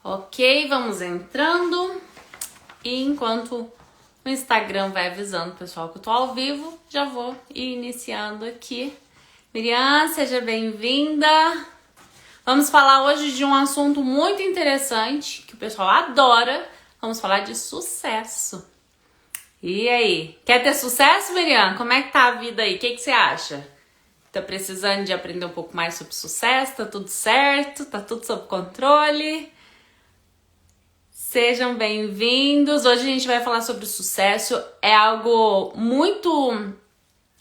Ok, vamos entrando. E enquanto o Instagram vai avisando o pessoal que eu tô ao vivo, já vou ir iniciando aqui. Miriam, seja bem-vinda. Vamos falar hoje de um assunto muito interessante, que o pessoal adora. Vamos falar de sucesso. E aí, quer ter sucesso, Miriam? Como é que tá a vida aí? O que você acha? Tá precisando de aprender um pouco mais sobre sucesso? Tá tudo certo? Tá tudo sob controle? Sejam bem-vindos. Hoje a gente vai falar sobre sucesso. É algo muito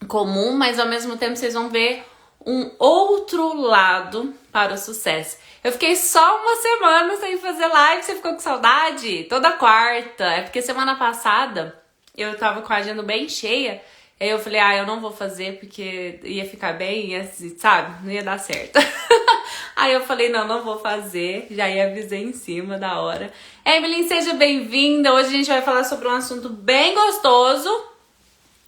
comum, mas ao mesmo tempo vocês vão ver um outro lado para o sucesso. Eu fiquei só uma semana sem fazer live. Você ficou com saudade? Toda quarta. É porque semana passada eu tava com a agenda bem cheia. Aí eu falei, eu não vou fazer porque ia ficar bem, assim, sabe? Não ia dar certo. Aí eu falei, não vou fazer. Já ia avisei em cima da hora. Emily, seja bem-vinda. Hoje a gente vai falar sobre um assunto bem gostoso.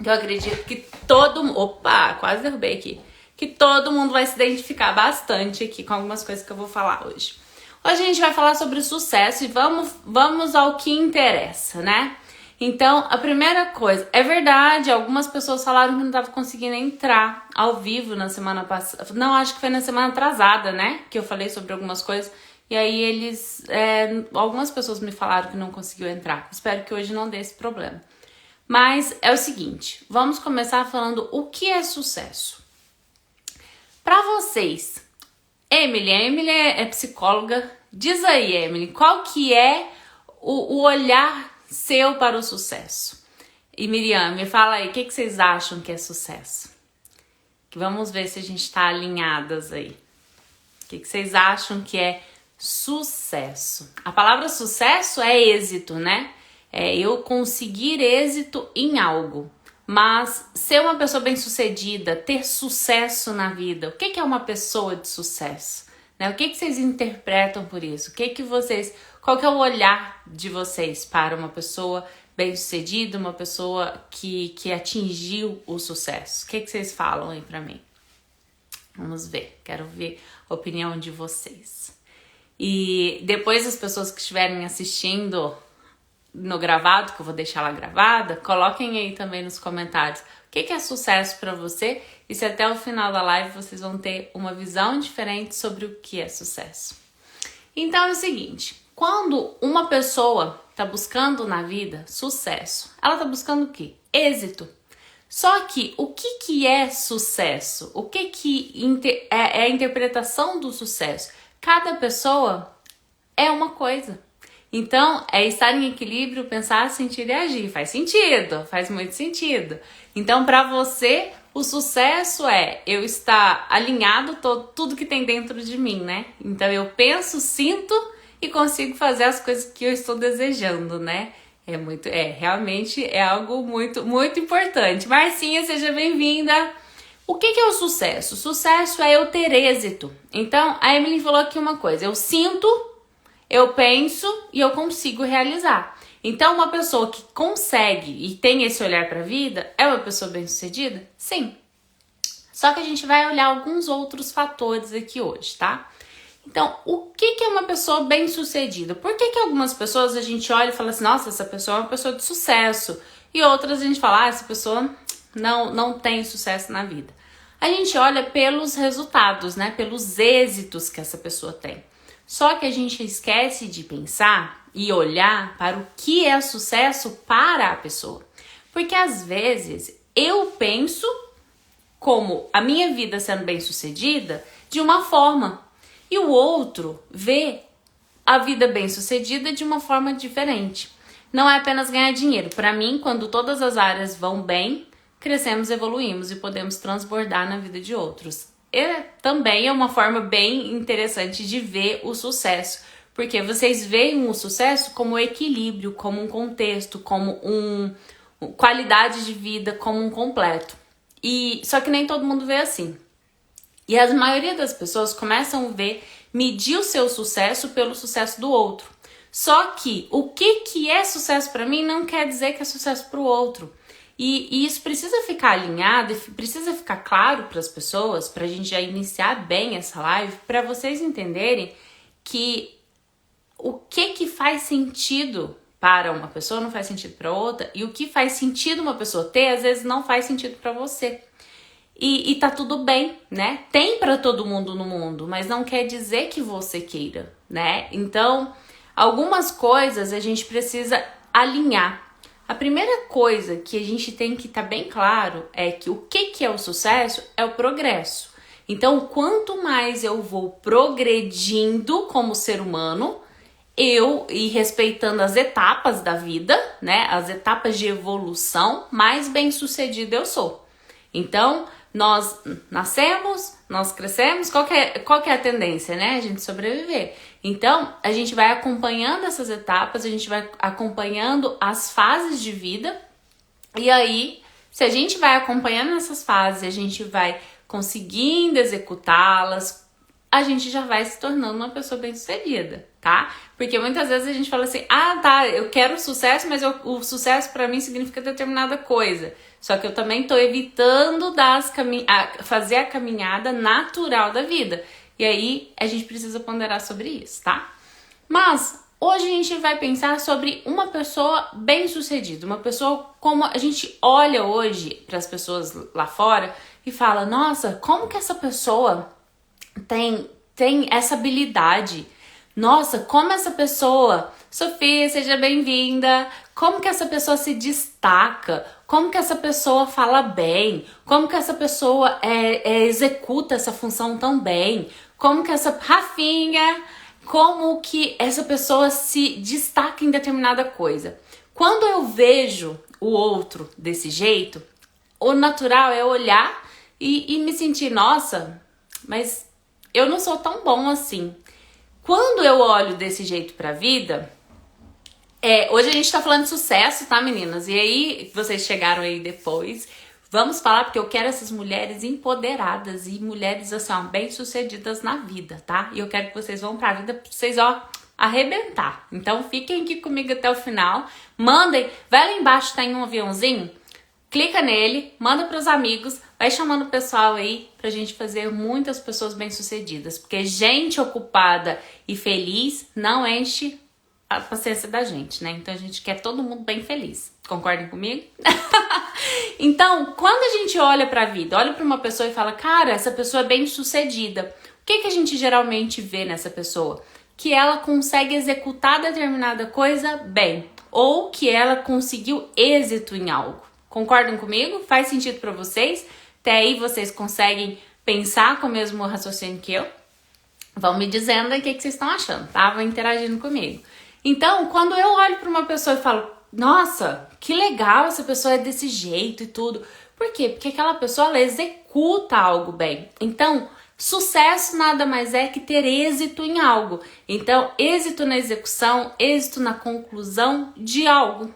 Que eu acredito que todo mundo... Opa, quase derrubei aqui. Que todo mundo vai se identificar bastante aqui com algumas coisas que eu vou falar hoje. Hoje a gente vai falar sobre sucesso e vamos ao que interessa, né? Então, a primeira coisa, é verdade, algumas pessoas falaram que não estavam conseguindo entrar ao vivo na semana passada. Não, acho que foi na semana atrasada, né? Que eu falei sobre algumas coisas. E aí algumas pessoas me falaram que não conseguiu entrar. Espero que hoje não dê esse problema. Mas é o seguinte, vamos começar falando o que é sucesso. Para vocês, Emily é psicóloga. Diz aí, Emily, qual que é o olhar seu para o sucesso? E Miriam, me fala aí, o que vocês acham que é sucesso? Que vamos ver se a gente está alinhadas aí. O que vocês acham que é sucesso? A palavra sucesso é êxito, né? É eu conseguir êxito em algo. Mas ser uma pessoa bem-sucedida, ter sucesso na vida, o que é uma pessoa de sucesso? Né? O que vocês interpretam por isso? Qual que é o olhar de vocês para uma pessoa bem-sucedida, uma pessoa que atingiu o sucesso? O que vocês falam aí pra mim? Vamos ver, quero ver a opinião de vocês. E depois as pessoas que estiverem assistindo no gravado, que eu vou deixar lá gravada, coloquem aí também nos comentários o que é sucesso pra você e se até o final da live vocês vão ter uma visão diferente sobre o que é sucesso. Então é o seguinte, quando uma pessoa tá buscando na vida sucesso, ela tá buscando o quê? Êxito. Só que o que é sucesso? O que é a interpretação do sucesso? Cada pessoa é uma coisa. Então, é estar em equilíbrio, pensar, sentir e agir. Faz sentido, faz muito sentido. Então, para você, o sucesso é eu estar alinhado tudo que tem dentro de mim, né? Então, eu penso, sinto e consigo fazer as coisas que eu estou desejando, né? Realmente é algo muito, muito importante. Marcinha, seja bem-vinda. O que é o sucesso? O sucesso é eu ter êxito. Então, a Emily falou aqui uma coisa. Eu sinto, eu penso e eu consigo realizar. Então, uma pessoa que consegue e tem esse olhar para a vida é uma pessoa bem-sucedida? Sim. Só que a gente vai olhar alguns outros fatores aqui hoje, tá? Então, o que é uma pessoa bem-sucedida? Por que algumas pessoas a gente olha e fala assim, nossa, essa pessoa é uma pessoa de sucesso. E outras a gente fala, essa pessoa não tem sucesso na vida. A gente olha pelos resultados, né? Pelos êxitos que essa pessoa tem. Só que a gente esquece de pensar e olhar para o que é sucesso para a pessoa. Porque às vezes eu penso como a minha vida sendo bem-sucedida de uma forma. E o outro vê a vida bem-sucedida de uma forma diferente. Não é apenas ganhar dinheiro. Para mim, quando todas as áreas vão bem, crescemos, evoluímos e podemos transbordar na vida de outros. Também é uma forma bem interessante de ver o sucesso. Porque vocês veem o sucesso como equilíbrio, como um contexto, como qualidade de vida, como um completo. Só que nem todo mundo vê assim. E a maioria das pessoas começam a medir o seu sucesso pelo sucesso do outro. Só que o que é sucesso para mim não quer dizer que é sucesso para o outro. E isso precisa ficar alinhado, precisa ficar claro para as pessoas, para a gente já iniciar bem essa live, para vocês entenderem que o que faz sentido para uma pessoa não faz sentido para outra, e o que faz sentido uma pessoa ter, às vezes não faz sentido para você. E tá tudo bem, né? Tem para todo mundo no mundo, mas não quer dizer que você queira, né? Então, algumas coisas a gente precisa alinhar. A primeira coisa que a gente tem que estar bem claro é que o que é o sucesso é o progresso. Então, quanto mais eu vou progredindo como ser humano, e respeitando as etapas da vida, né? As etapas de evolução, mais bem-sucedida eu sou. Então, nós nascemos, nós crescemos, qual que é a tendência, né? A gente sobreviver. Então, a gente vai acompanhando essas etapas, a gente vai acompanhando as fases de vida, e aí, se a gente vai acompanhando essas fases, a gente vai conseguindo executá-las, a gente já vai se tornando uma pessoa bem-sucedida, tá? Porque muitas vezes a gente fala assim, eu quero sucesso, mas o sucesso pra mim significa determinada coisa. Só que eu também tô evitando fazer a caminhada natural da vida. E aí a gente precisa ponderar sobre isso, tá? Mas hoje a gente vai pensar sobre uma pessoa bem-sucedida, uma pessoa como a gente olha hoje para as pessoas lá fora e fala, nossa, como que essa pessoa tem essa habilidade? Nossa, como essa pessoa, Sofia, seja bem-vinda, como que essa pessoa se destaca, como que essa pessoa fala bem, como que essa pessoa executa essa função tão bem, como que Rafinha, como que essa pessoa se destaca em determinada coisa. Quando eu vejo o outro desse jeito, o natural é olhar e me sentir, nossa, mas eu não sou tão bom assim. Quando eu olho desse jeito pra vida, hoje a gente tá falando de sucesso, tá, meninas? E aí, vocês chegaram aí depois, vamos falar, porque eu quero essas mulheres empoderadas e mulheres, assim, ó, bem-sucedidas na vida, tá? E eu quero que vocês vão pra vida pra vocês, ó, arrebentar. Então, fiquem aqui comigo até o final. Mandem, vai lá embaixo, tá em um aviãozinho, clica nele, manda pros amigos, vai chamando o pessoal aí pra gente fazer muitas pessoas bem-sucedidas. Porque gente ocupada e feliz não enche a paciência da gente, né? Então a gente quer todo mundo bem feliz. Concordem comigo? Então, quando a gente olha pra vida, olha pra uma pessoa e fala, cara, essa pessoa é bem-sucedida. O que a gente geralmente vê nessa pessoa? Que ela consegue executar determinada coisa bem. Ou que ela conseguiu êxito em algo. Concordam comigo? Faz sentido pra vocês? Até aí vocês conseguem pensar com o mesmo raciocínio que eu? Vão me dizendo aí o que vocês estão achando, tá? Vão interagindo comigo. Então, quando eu olho pra uma pessoa e falo, nossa, que legal, essa pessoa é desse jeito e tudo. Por quê? Porque aquela pessoa, ela executa algo bem. Então, sucesso nada mais é que ter êxito em algo. Então, êxito na execução, êxito na conclusão de algo.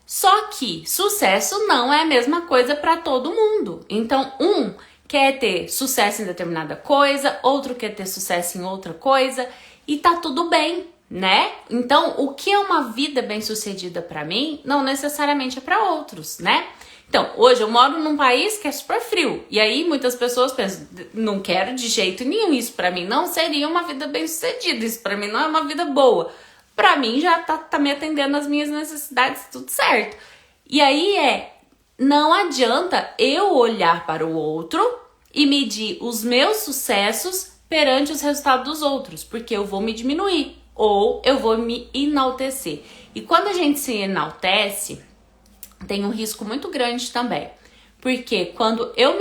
Só que sucesso não é a mesma coisa para todo mundo. Então, um quer ter sucesso em determinada coisa, outro quer ter sucesso em outra coisa e tá tudo bem, né? Então, o que é uma vida bem-sucedida para mim, não necessariamente é para outros, né? Então, hoje eu moro num país que é super frio. E aí muitas pessoas pensam, não quero de jeito nenhum, isso para mim não seria uma vida bem-sucedida, isso para mim não é uma vida boa. Pra mim já tá me atendendo às minhas necessidades, tudo certo. E aí não adianta eu olhar para o outro e medir os meus sucessos perante os resultados dos outros, porque eu vou me diminuir ou eu vou me enaltecer. E quando a gente se enaltece, tem um risco muito grande também. Porque quando eu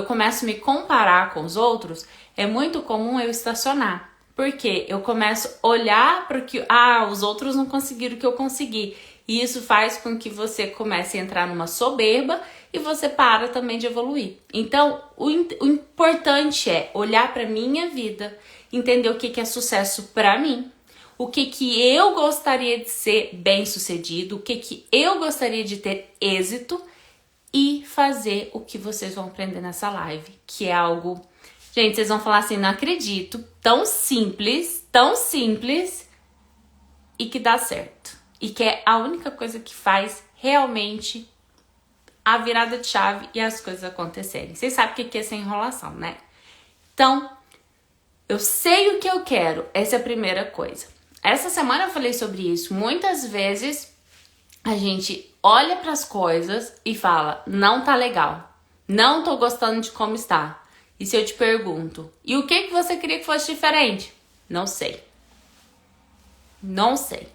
começo a me comparar com os outros, é muito comum eu estacionar. Porque eu começo a olhar para que os outros não conseguiram o que eu consegui. E isso faz com que você comece a entrar numa soberba e você para também de evoluir. Então, o importante é olhar para minha vida, entender o que é sucesso para mim, o que eu gostaria de ser bem-sucedido, o que eu gostaria de ter êxito e fazer o que vocês vão aprender nessa live, que é algo... Gente, vocês vão falar assim, não acredito, tão simples e que dá certo. E que é a única coisa que faz realmente a virada de chave e as coisas acontecerem. Vocês sabem o que é sem enrolação, né? Então, eu sei o que eu quero, essa é a primeira coisa. essa semana eu falei sobre isso. Muitas vezes a gente olha para as coisas e fala, não tá legal, não tô gostando de como está. E se eu te pergunto, e o que você queria que fosse diferente? Não sei. Não sei.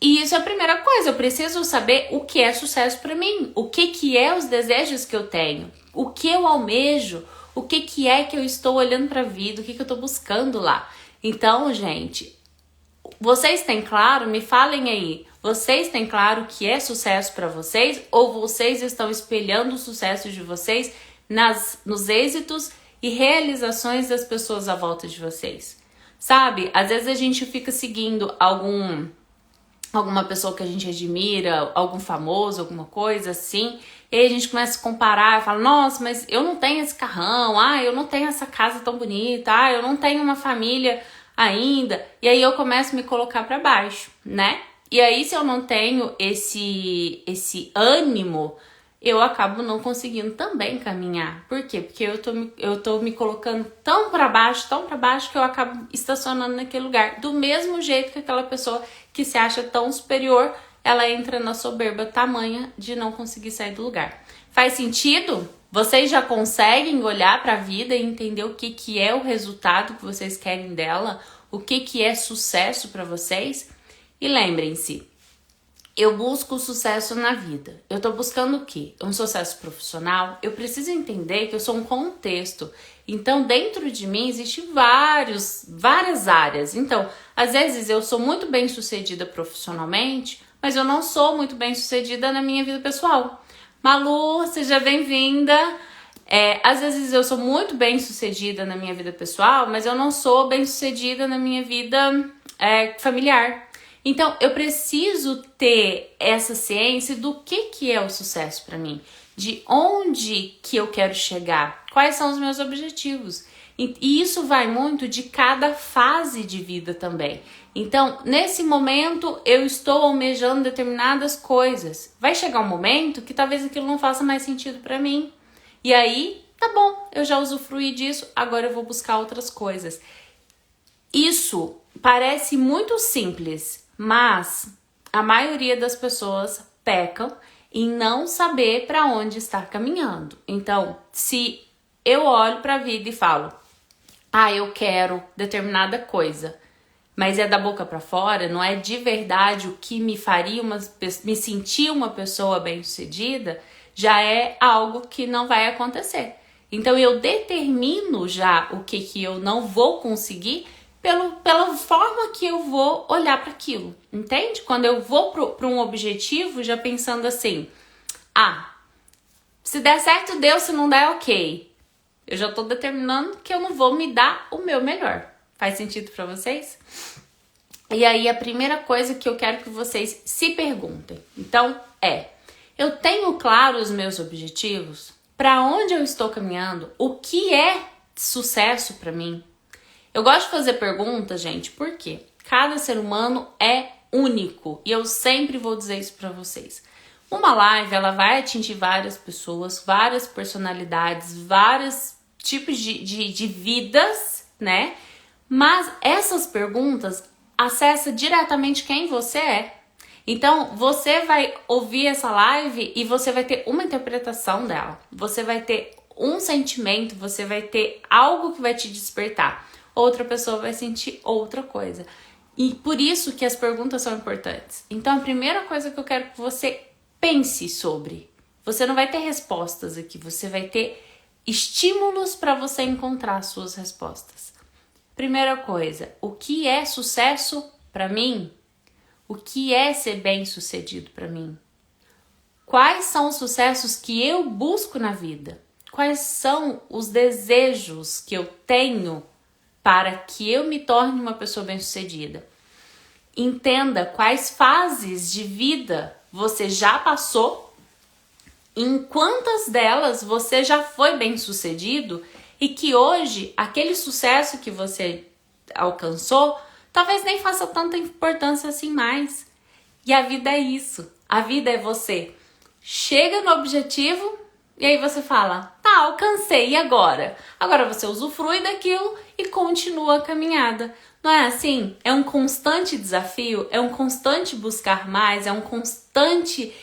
E isso é a primeira coisa, eu preciso saber o que é sucesso para mim, o que é os desejos que eu tenho, o que eu almejo, o que é que eu estou olhando para a vida, o que eu estou buscando lá. Então, gente, vocês têm claro? Me falem aí. Vocês têm claro o que é sucesso para vocês ou vocês estão espelhando o sucesso de vocês nos êxitos e realizações das pessoas à volta de vocês? Sabe? Às vezes a gente fica seguindo alguma pessoa que a gente admira, algum famoso, alguma coisa assim, e aí a gente começa a comparar, fala, nossa, mas eu não tenho esse carrão, eu não tenho essa casa tão bonita, eu não tenho uma família ainda, e aí eu começo a me colocar para baixo, né? E aí se eu não tenho esse ânimo, eu acabo não conseguindo também caminhar. Por quê? Porque eu tô me colocando tão para baixo que eu acabo estacionando naquele lugar. Do mesmo jeito que aquela pessoa que se acha tão superior, ela entra na soberba tamanha de não conseguir sair do lugar. Faz sentido? Vocês já conseguem olhar para a vida e entender o que é o resultado que vocês querem dela? O que é sucesso para vocês? E lembrem-se, eu busco o sucesso na vida. Eu tô buscando o quê? Um sucesso profissional? Eu preciso entender que eu sou um contexto. Então, dentro de mim, existem várias áreas. Então, às vezes eu sou muito bem sucedida profissionalmente, mas eu não sou muito bem sucedida na minha vida pessoal. Malu, seja bem-vinda. Às vezes eu sou muito bem sucedida na minha vida pessoal, mas eu não sou bem sucedida na minha vida familiar. Então, eu preciso ter essa ciência do que é o sucesso para mim, de onde que eu quero chegar, quais são os meus objetivos. E isso vai muito de cada fase de vida também. Então, nesse momento, eu estou almejando determinadas coisas. Vai chegar um momento que talvez aquilo não faça mais sentido para mim. E aí, tá bom, eu já usufruí disso, agora eu vou buscar outras coisas. Isso parece muito simples, mas a maioria das pessoas pecam em não saber para onde está caminhando. Então, se eu olho para a vida e falo, eu quero determinada coisa, mas é da boca para fora, não é de verdade o que me faria me sentir uma pessoa bem-sucedida, já é algo que não vai acontecer. Então, eu determino já o que eu não vou conseguir pela forma que eu vou olhar para aquilo, entende? Quando eu vou para um objetivo já pensando assim, se der certo deu, se não der ok. Eu já tô determinando que eu não vou me dar o meu melhor. Faz sentido para vocês? E aí a primeira coisa que eu quero que vocês se perguntem, então eu tenho claro os meus objetivos? Para onde eu estou caminhando? O que é sucesso para mim? Eu gosto de fazer perguntas, gente, porque cada ser humano é único e eu sempre vou dizer isso para vocês. Uma live, ela vai atingir várias pessoas, várias personalidades, vários tipos de vidas, né? Mas essas perguntas acessam diretamente quem você é. Então, você vai ouvir essa live e você vai ter uma interpretação dela. Você vai ter um sentimento, você vai ter algo que vai te despertar. Outra pessoa vai sentir outra coisa. E por isso que as perguntas são importantes. Então, a primeira coisa que eu quero que você pense sobre. Você não vai ter respostas aqui, você vai ter estímulos para você encontrar suas respostas. Primeira coisa, o que é sucesso para mim? O que é ser bem-sucedido para mim? Quais são os sucessos que eu busco na vida? Quais são os desejos que eu tenho para que eu me torne uma pessoa bem-sucedida? Entenda quais fases de vida você já passou, em quantas delas você já foi bem-sucedido e que hoje aquele sucesso que você alcançou talvez nem faça tanta importância assim mais. E a vida é isso. A vida é você chega no objetivo E aí você fala, tá, alcancei, e agora? Agora você usufrui daquilo e continua a caminhada. Não é assim? É um constante desafio, é um constante buscar mais, é um constante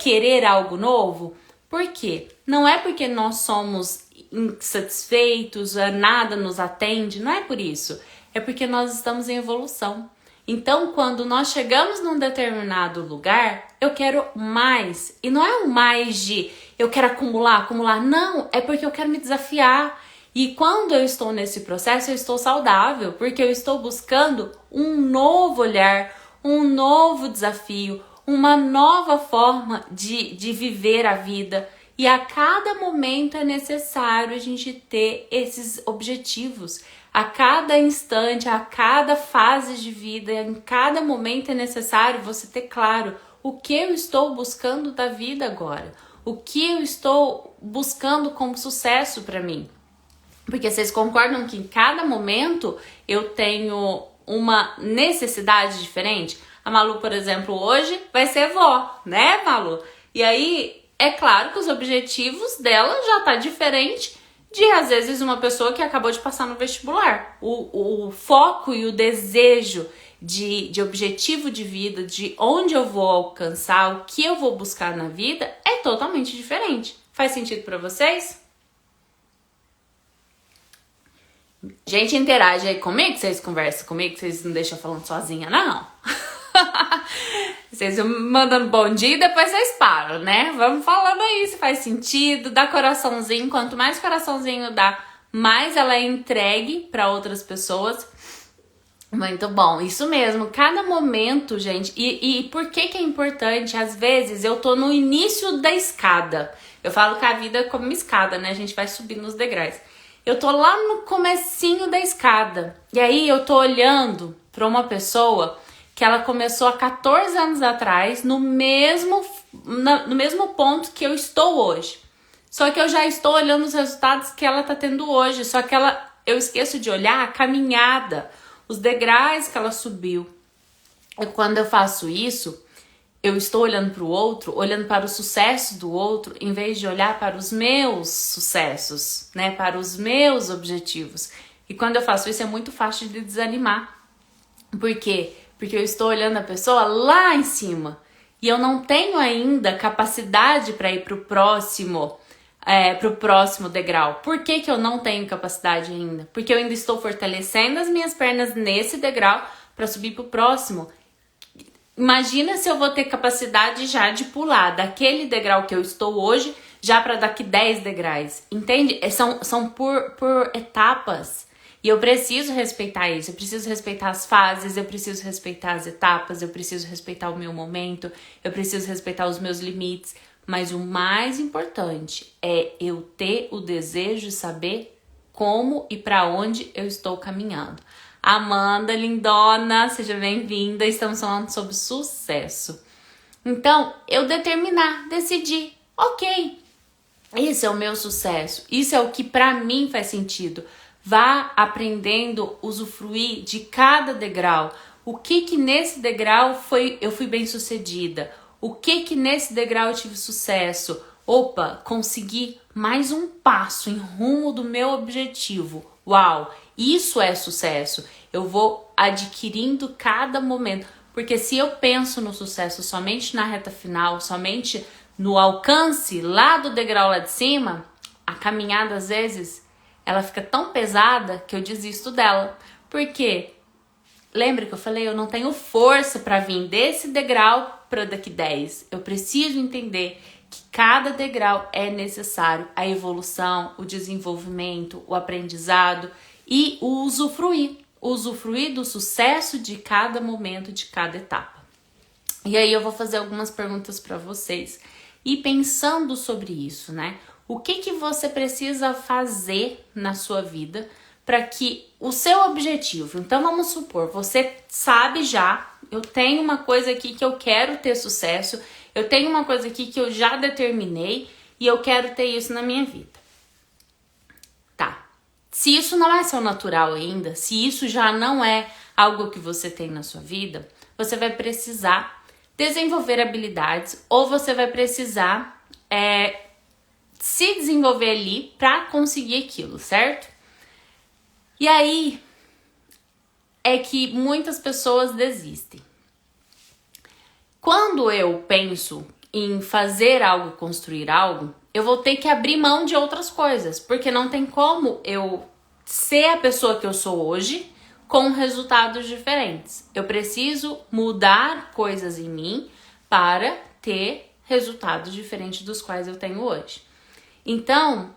querer algo novo. Por quê? Não é porque nós somos insatisfeitos, nada nos atende, não é por isso. É porque nós estamos em evolução. Então, quando nós chegamos num determinado lugar, eu quero mais. E não é um mais de eu quero acumular. Não, é porque eu quero me desafiar. E quando eu estou nesse processo, eu estou saudável, porque eu estou buscando um novo olhar, um novo desafio, uma nova forma de viver a vida. E a cada momento é necessário a gente ter esses objetivos. A cada instante, a cada fase de vida, em cada momento é necessário você ter claro o que eu estou buscando da vida agora. O que eu estou buscando como sucesso para mim. Porque vocês concordam que em cada momento eu tenho uma necessidade diferente? A Malu, por exemplo, hoje vai ser vó, né, Malu? E aí, é claro que os objetivos dela já tá diferente de, às vezes, uma pessoa que acabou de passar no vestibular. O foco e o desejo de objetivo de vida, de onde eu vou alcançar, o que eu vou buscar na vida, é totalmente diferente. Faz sentido para vocês? Gente, interage aí comigo, vocês conversam comigo, vocês não deixam eu falando sozinha, não. Vocês vão mandando bom dia e depois vocês param, né? Vamos falando aí se faz sentido, dá coraçãozinho. Quanto mais coraçãozinho dá, mais ela é entregue para outras pessoas. Muito bom, isso mesmo. Cada momento, gente. E por que é importante? Às vezes eu tô no início da escada. Eu falo que a vida é como uma escada, né? A gente vai subindo os degraus. Eu tô lá no comecinho da escada. E aí eu tô olhando para uma pessoa que ela começou há 14 anos atrás no mesmo ponto que eu estou hoje. Só que eu já estou olhando os resultados que ela tá tendo hoje. Só que eu esqueço de olhar a caminhada, os degraus que ela subiu. E quando eu faço isso, eu estou olhando para o outro, olhando para o sucesso do outro, em vez de olhar para os meus sucessos, né? Para os meus objetivos. E quando eu faço isso, é muito fácil de desanimar. Por quê? Porque eu estou olhando a pessoa lá em cima. E eu não tenho ainda capacidade para ir para o próximo degrau. Por que eu não tenho capacidade ainda? Porque eu ainda estou fortalecendo as minhas pernas nesse degrau para subir para o próximo. Imagina se eu vou ter capacidade já de pular daquele degrau que eu estou hoje já para daqui 10 degraus. Entende? São por etapas. E eu preciso respeitar isso. Eu preciso respeitar as fases, eu preciso respeitar as etapas, eu preciso respeitar o meu momento, eu preciso respeitar os meus limites. Mas o mais importante é eu ter o desejo de saber como e para onde eu estou caminhando. Amanda, lindona, seja bem-vinda. Estamos falando sobre sucesso. Então, eu decidir, ok, esse é o meu sucesso, isso é o que para mim faz sentido. Vá aprendendo, usufruir de cada degrau. O que nesse degrau eu fui bem sucedida? O que nesse degrau eu tive sucesso? Opa, consegui mais um passo em rumo do meu objetivo. Uau, isso é sucesso. Eu vou adquirindo cada momento. Porque se eu penso no sucesso somente na reta final, somente no alcance lá do degrau lá de cima, a caminhada às vezes ela fica tão pesada que eu desisto dela. Por quê? Lembra que eu falei, eu não tenho força para vir desse degrau para daqui 10. Eu preciso entender que cada degrau é necessário, a evolução, o desenvolvimento, o aprendizado e o usufruir do sucesso de cada momento, de cada etapa. E aí eu vou fazer algumas perguntas para vocês e pensando sobre isso, né? O que você precisa fazer na sua vida para que o seu objetivo, então vamos supor, você sabe já, eu tenho uma coisa aqui que eu quero ter sucesso, eu tenho uma coisa aqui que eu já determinei e eu quero ter isso na minha vida. Tá. Se isso não é seu natural ainda, se isso já não é algo que você tem na sua vida, você vai precisar desenvolver habilidades ou você vai precisar se desenvolver ali para conseguir aquilo, certo? E aí é que muitas pessoas desistem. Quando eu penso em fazer algo, construir algo, eu vou ter que abrir mão de outras coisas, porque não tem como eu ser a pessoa que eu sou hoje com resultados diferentes. Eu preciso mudar coisas em mim para ter resultados diferentes dos quais eu tenho hoje. Então,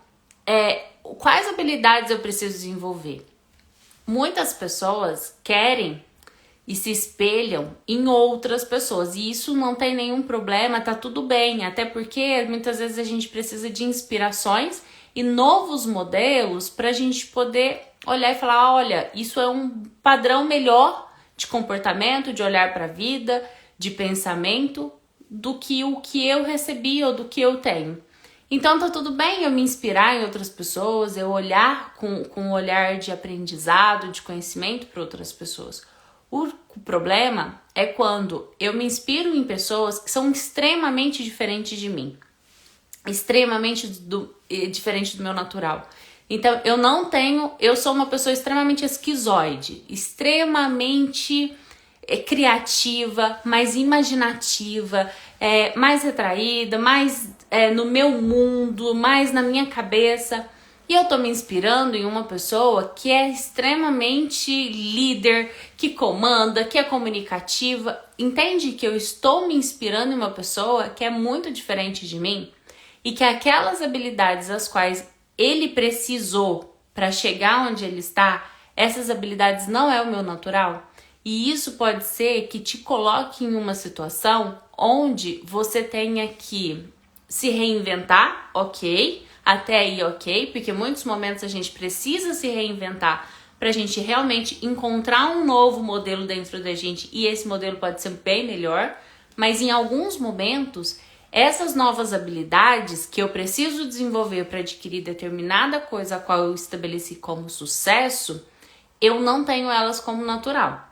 quais habilidades eu preciso desenvolver? Muitas pessoas querem e se espelham em outras pessoas, e isso não tem nenhum problema, tá tudo bem, até porque muitas vezes a gente precisa de inspirações e novos modelos para a gente poder olhar e falar, olha, isso é um padrão melhor de comportamento, de olhar para a vida, de pensamento, do que o que eu recebi ou do que eu tenho. Então tá tudo bem eu me inspirar em outras pessoas, eu olhar com um olhar de aprendizado, de conhecimento para outras pessoas. O problema é quando eu me inspiro em pessoas que são extremamente diferentes de mim, extremamente diferente do meu natural. Então eu sou uma pessoa extremamente esquizoide, extremamente criativa, mais imaginativa, mais retraída, mais no meu mundo, mais na minha cabeça. E eu tô me inspirando em uma pessoa que é extremamente líder, que comanda, que é comunicativa. Entende que eu estou me inspirando em uma pessoa que é muito diferente de mim? E que aquelas habilidades as quais ele precisou para chegar onde ele está, essas habilidades não é o meu natural? E isso pode ser que te coloque em uma situação onde você tenha que se reinventar, ok? Até aí, ok? Porque em muitos momentos a gente precisa se reinventar para a gente realmente encontrar um novo modelo dentro da gente e esse modelo pode ser bem melhor, mas em alguns momentos essas novas habilidades que eu preciso desenvolver para adquirir determinada coisa a qual eu estabeleci como sucesso, eu não tenho elas como natural.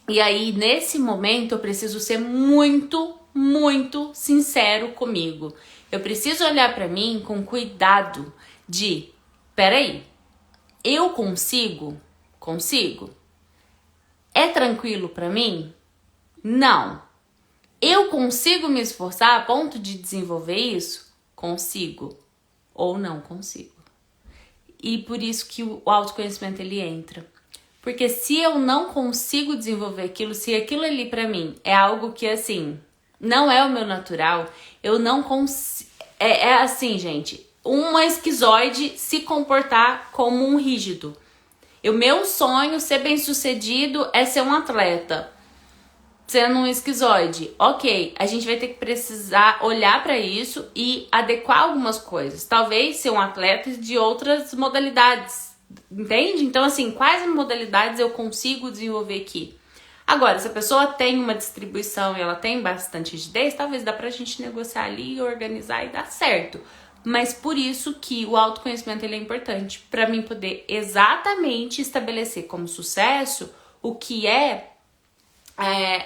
E aí, nesse momento, eu preciso ser muito, muito sincero comigo. Eu preciso olhar para mim com cuidado de, peraí, eu consigo? Consigo? É tranquilo para mim? Não. Eu consigo me esforçar a ponto de desenvolver isso? Consigo. Ou não consigo. E por isso que o autoconhecimento ele entra. Porque se eu não consigo desenvolver aquilo, se aquilo ali pra mim é algo que assim, não é o meu natural, eu não consigo. É assim, gente, uma esquizoide se comportar como um rígido. O meu sonho, ser bem sucedido, é ser um atleta. Sendo um esquizoide, ok, a gente vai ter que precisar olhar pra isso e adequar algumas coisas. Talvez ser um atleta de outras modalidades. Entende? Então, assim, quais modalidades eu consigo desenvolver aqui? Agora, se a pessoa tem uma distribuição e ela tem bastante rigidez, talvez dá pra gente negociar ali, organizar e dar certo. Mas por isso que o autoconhecimento ele é importante, para mim poder exatamente estabelecer como sucesso o que é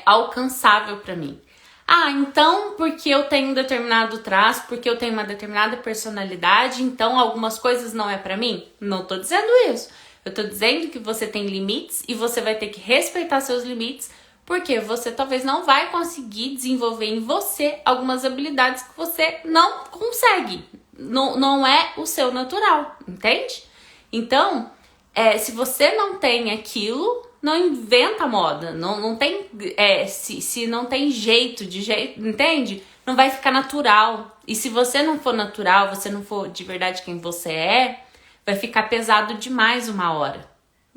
alcançável para mim. Ah, então porque eu tenho um determinado traço, porque eu tenho uma determinada personalidade, então algumas coisas não é pra mim? Não tô dizendo isso. Eu tô dizendo que você tem limites e você vai ter que respeitar seus limites, porque você talvez não vai conseguir desenvolver em você algumas habilidades que você não consegue. Não é o seu natural, entende? Então, se você não tem aquilo, não inventa moda, não tem, se não tem jeito, entende? Não vai ficar natural. E se você não for natural, você não for de verdade quem você é, vai ficar pesado demais uma hora.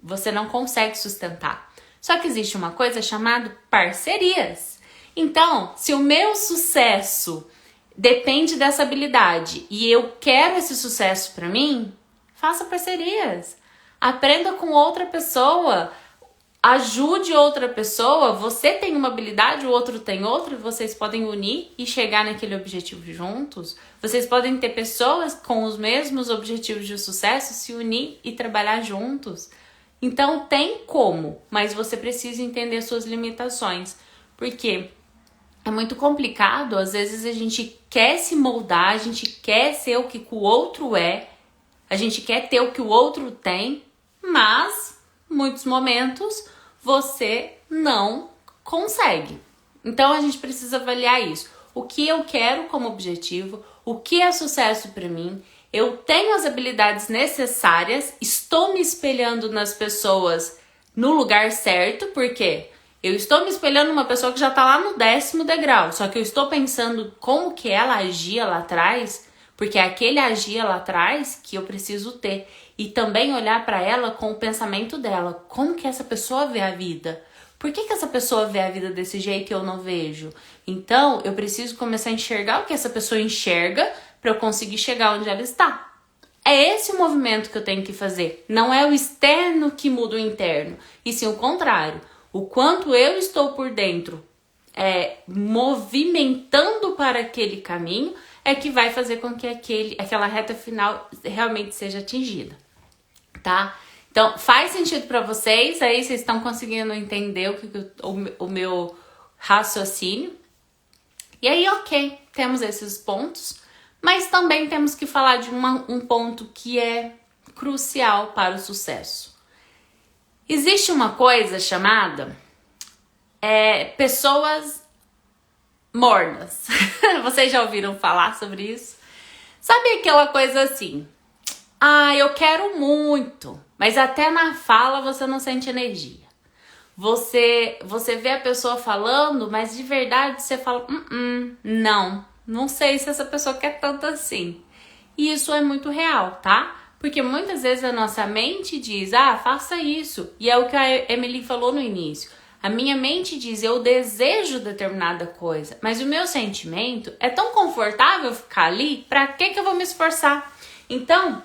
Você não consegue sustentar. Só que existe uma coisa chamada parcerias. Então, se o meu sucesso depende dessa habilidade e eu quero esse sucesso pra mim, faça parcerias. Aprenda com outra pessoa. Ajude outra pessoa, você tem uma habilidade, o outro tem outra, e vocês podem unir e chegar naquele objetivo juntos. Vocês podem ter pessoas com os mesmos objetivos de sucesso, se unir e trabalhar juntos. Então tem como, mas você precisa entender suas limitações. Porque é muito complicado. Às vezes a gente quer se moldar, a gente quer ser o que o outro é, a gente quer ter o que o outro tem, mas em muitos momentos você não consegue. Então a gente precisa avaliar isso. O que eu quero como objetivo, o que é sucesso para mim, eu tenho as habilidades necessárias, estou me espelhando nas pessoas no lugar certo, porque eu estou me espelhando numa pessoa que já tá lá no 10º degrau, só que eu estou pensando como que ela agia lá atrás, porque é aquele agir lá atrás que eu preciso ter. E também olhar para ela com o pensamento dela. Como que essa pessoa vê a vida? Por que essa pessoa vê a vida desse jeito e eu não vejo? Então, eu preciso começar a enxergar o que essa pessoa enxerga para eu conseguir chegar onde ela está. É esse o movimento que eu tenho que fazer. Não é o externo que muda o interno, e sim o contrário. O quanto eu estou por dentro movimentando para aquele caminho é que vai fazer com que aquela reta final realmente seja atingida, tá? Então, faz sentido para vocês? Aí vocês estão conseguindo entender o meu raciocínio? E aí, ok, temos esses pontos, mas também temos que falar de um ponto que é crucial para o sucesso. Existe uma coisa chamada pessoas mornas. Vocês já ouviram falar sobre isso? Sabe aquela coisa assim? Eu quero muito, mas até na fala você não sente energia. Você vê a pessoa falando, mas de verdade você fala, não sei se essa pessoa quer tanto assim. E isso é muito real, tá? Porque muitas vezes a nossa mente diz, faça isso. E é o que a Emily falou no início. A minha mente diz, eu desejo determinada coisa, mas o meu sentimento é tão confortável ficar ali, pra que eu vou me esforçar? Então,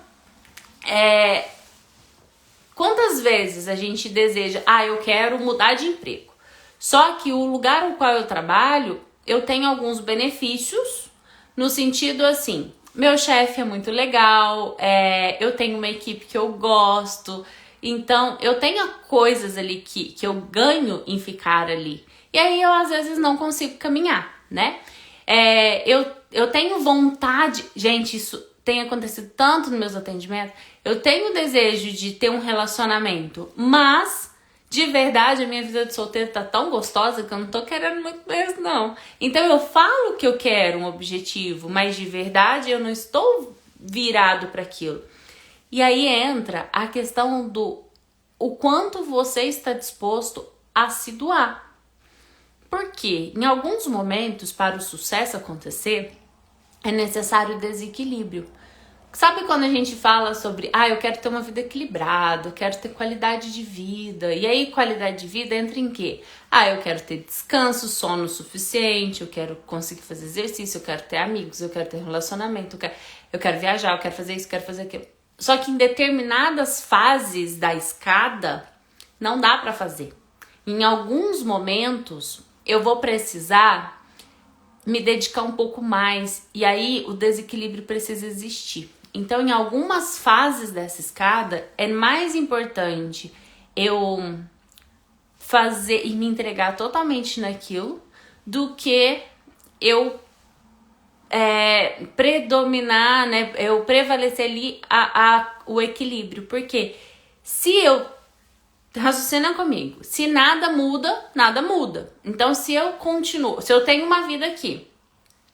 quantas vezes a gente deseja, eu quero mudar de emprego. Só que o lugar no qual eu trabalho, eu tenho alguns benefícios, no sentido assim, meu chefe é muito legal, eu tenho uma equipe que eu gosto, então eu tenho coisas ali que eu ganho em ficar ali. E aí eu às vezes não consigo caminhar, né? Eu tenho vontade, gente, isso tem acontecido tanto nos meus atendimentos, eu tenho o desejo de ter um relacionamento, mas de verdade a minha vida de solteiro tá tão gostosa que eu não tô querendo muito mesmo, não. Então eu falo que eu quero um objetivo, mas de verdade eu não estou virado para aquilo. E aí entra a questão do o quanto você está disposto a se doar. Porque em alguns momentos, para o sucesso acontecer, é necessário desequilíbrio. Sabe quando a gente fala sobre, eu quero ter uma vida equilibrada, eu quero ter qualidade de vida. E aí qualidade de vida entra em quê? Eu quero ter descanso, sono suficiente, eu quero conseguir fazer exercício, eu quero ter amigos, eu quero ter relacionamento, eu quero viajar, eu quero fazer isso, eu quero fazer aquilo. Só que em determinadas fases da escada, não dá para fazer. Em alguns momentos, eu vou precisar me dedicar um pouco mais. E aí, o desequilíbrio precisa existir. Então, em algumas fases dessa escada, é mais importante eu fazer e me entregar totalmente naquilo do que eu predominar, né? Eu prevalecer ali o equilíbrio. Porque se eu raciocina comigo, se nada muda, nada muda. Então, se eu continuo, se eu tenho uma vida aqui,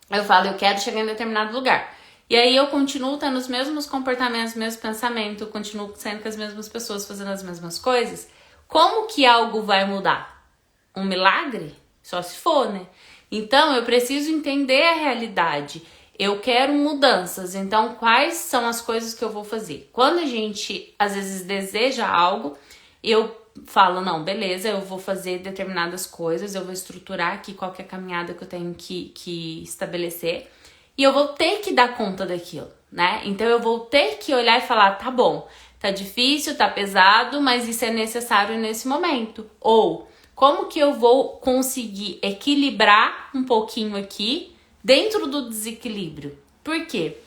eu falo, eu quero chegar em determinado lugar. E aí eu continuo tendo os mesmos comportamentos, os mesmos pensamentos, eu continuo sendo com as mesmas pessoas, fazendo as mesmas coisas. Como que algo vai mudar? Um milagre? Só se for, né? Então, eu preciso entender a realidade. Eu quero mudanças, então quais são as coisas que eu vou fazer? Quando a gente, às vezes, deseja algo, eu falo, não, beleza, eu vou fazer determinadas coisas, eu vou estruturar aqui qual que é a caminhada que eu tenho que estabelecer e eu vou ter que dar conta daquilo, né? Então eu vou ter que olhar e falar, tá bom, tá difícil, tá pesado, mas isso é necessário nesse momento. Ou, como que eu vou conseguir equilibrar um pouquinho aqui dentro do desequilíbrio? Por quê?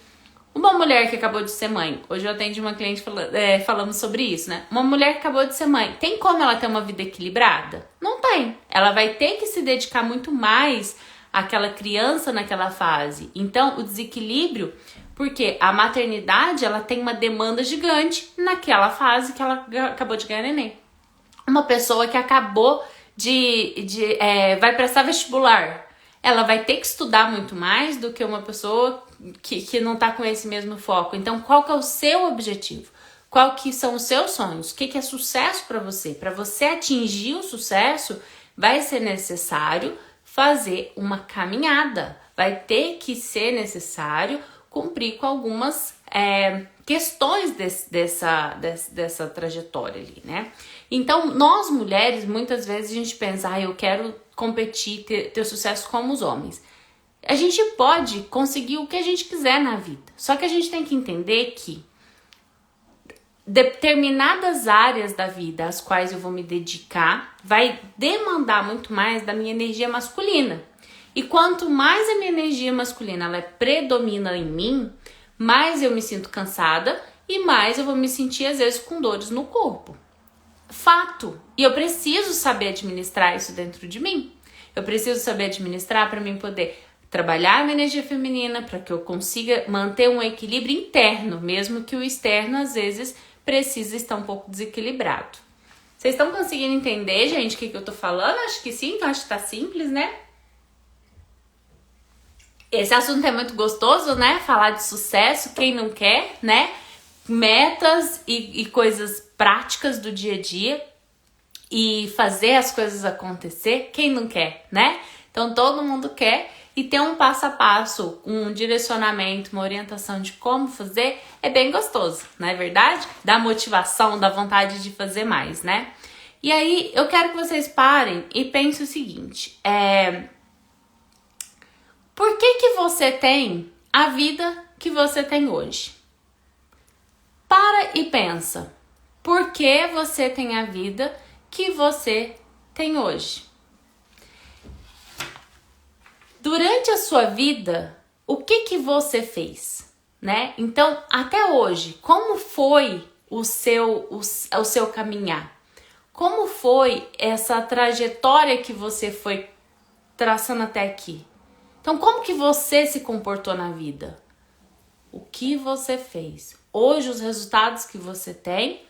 Uma mulher que acabou de ser mãe, hoje eu atendi uma cliente falando sobre isso, né? Uma mulher que acabou de ser mãe, tem como ela ter uma vida equilibrada? Não tem. Ela vai ter que se dedicar muito mais aquela criança naquela fase. Então, o desequilíbrio, porque a maternidade, ela tem uma demanda gigante naquela fase que ela acabou de ganhar neném. Uma pessoa que acabou vai prestar vestibular, ela vai ter que estudar muito mais do que uma pessoa que não tá com esse mesmo foco. Então, qual que é o seu objetivo? Qual que são os seus sonhos? O que é sucesso para você? Para você atingir o sucesso, vai ser necessário fazer uma caminhada. Vai ter que ser necessário cumprir com algumas questões dessa trajetória ali, né? Então, nós mulheres, muitas vezes a gente pensa, eu quero competir, ter sucesso como os homens. A gente pode conseguir o que a gente quiser na vida. Só que a gente tem que entender que determinadas áreas da vida às quais eu vou me dedicar vai demandar muito mais da minha energia masculina. E quanto mais a minha energia masculina ela predomina em mim, mais eu me sinto cansada e mais eu vou me sentir às vezes com dores no corpo. Fato. E eu preciso saber administrar isso dentro de mim. Eu preciso saber administrar para mim poder trabalhar a minha energia feminina, para que eu consiga manter um equilíbrio interno, mesmo que o externo às vezes precisa estar um pouco desequilibrado. Vocês estão conseguindo entender, gente, o que eu tô falando? Acho que sim, acho que tá simples, né? Esse assunto é muito gostoso, né? Falar de sucesso, quem não quer, né? Metas e coisas práticas do dia a dia e fazer as coisas acontecer, quem não quer, né? Então todo mundo quer e ter um passo a passo, um direcionamento, uma orientação de como fazer é bem gostoso, não é verdade? Dá motivação, dá vontade de fazer mais, né? E aí eu quero que vocês parem e pensem o seguinte, por que você tem a vida que você tem hoje? Para e pensa, por que você tem a vida que você tem hoje? Durante a sua vida, o que você fez, né? Então, até hoje, como foi o seu caminhar? Como foi essa trajetória que você foi traçando até aqui? Então, como que você se comportou na vida? O que você fez? Hoje, os resultados que você tem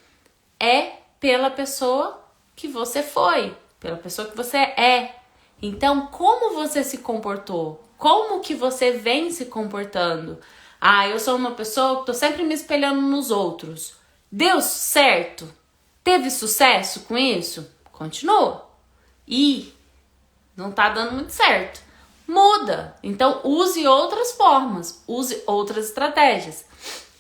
é pela pessoa que você foi, pela pessoa que você é. Então, como você se comportou? Como que você vem se comportando? Eu sou uma pessoa que tô sempre me espelhando nos outros. Deu certo? Teve sucesso com isso? Continua. E não tá dando muito certo. Muda. Então, use outras formas. Use outras estratégias.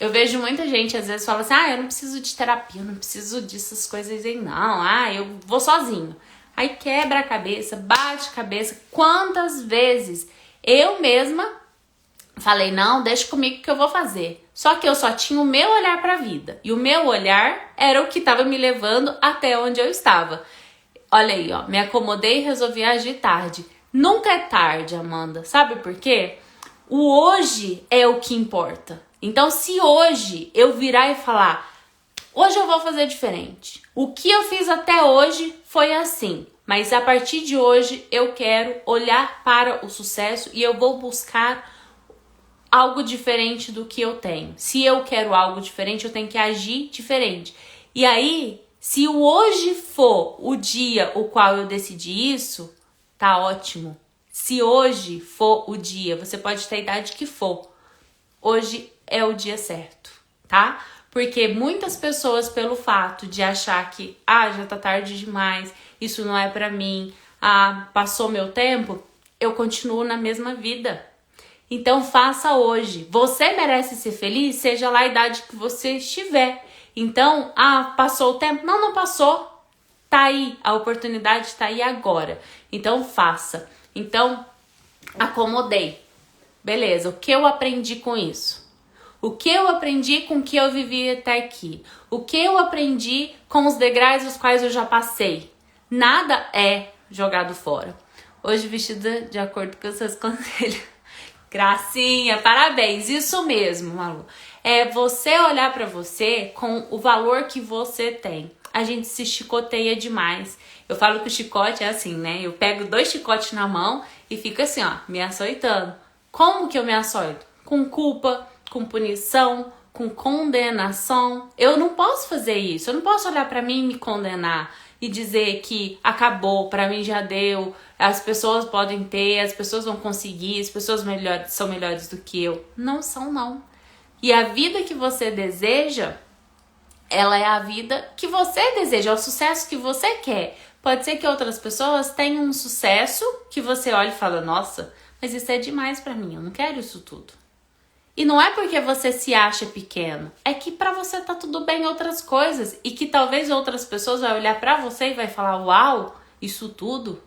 Eu vejo muita gente, às vezes, fala assim, eu não preciso de terapia, eu não preciso dessas coisas aí, não. Eu vou sozinho. Aí quebra a cabeça, bate a cabeça. Quantas vezes eu mesma falei, não, deixa comigo que eu vou fazer. Só que eu só tinha o meu olhar para a vida. E o meu olhar era o que estava me levando até onde eu estava. Olha aí, me acomodei e resolvi agir tarde. Nunca é tarde, Amanda. Sabe por quê? O hoje é o que importa. Então, se hoje eu virar e falar, hoje eu vou fazer diferente. O que eu fiz até hoje foi assim, mas a partir de hoje eu quero olhar para o sucesso e eu vou buscar algo diferente do que eu tenho. Se eu quero algo diferente, eu tenho que agir diferente. E aí, se o hoje for o dia o qual eu decidi isso, tá ótimo. Se hoje for o dia, você pode ter a idade que for, hoje é o dia certo, tá? Porque muitas pessoas, pelo fato de achar que, já tá tarde demais, isso não é pra mim, passou meu tempo, eu continuo na mesma vida. Então faça hoje. Você merece ser feliz, seja lá a idade que você estiver. Então, passou o tempo? Não, não passou. Tá aí, a oportunidade tá aí agora. Então faça. Então, acomodei. Beleza, o que eu aprendi com isso? O que eu aprendi com o que eu vivi até aqui? O que eu aprendi com os degraus os quais eu já passei? Nada é jogado fora. Hoje vestida de acordo com os seus conselhos. Gracinha, parabéns. Isso mesmo, Malu. É você olhar para você com o valor que você tem. a gente se chicoteia demais. Eu falo que o chicote é assim, né? Eu pego 2 chicotes na mão e fico assim, ó, me açoitando. Como que eu me açoito? Com culpa, com punição, com condenação. Eu não posso fazer isso. Eu não posso olhar pra mim e me condenar e dizer que acabou, pra mim já deu, as pessoas podem ter, as pessoas vão conseguir, as pessoas são melhores do que eu. Não são, não. E a vida que você deseja, ela é a vida que você deseja, é o sucesso que você quer. Pode ser que outras pessoas tenham um sucesso que você olha e fala, nossa, mas isso é demais pra mim, eu não quero isso tudo. E não é porque você se acha pequeno, é que pra você tá tudo bem em outras coisas e que talvez outras pessoas vão olhar pra você e vai falar, uau, isso tudo.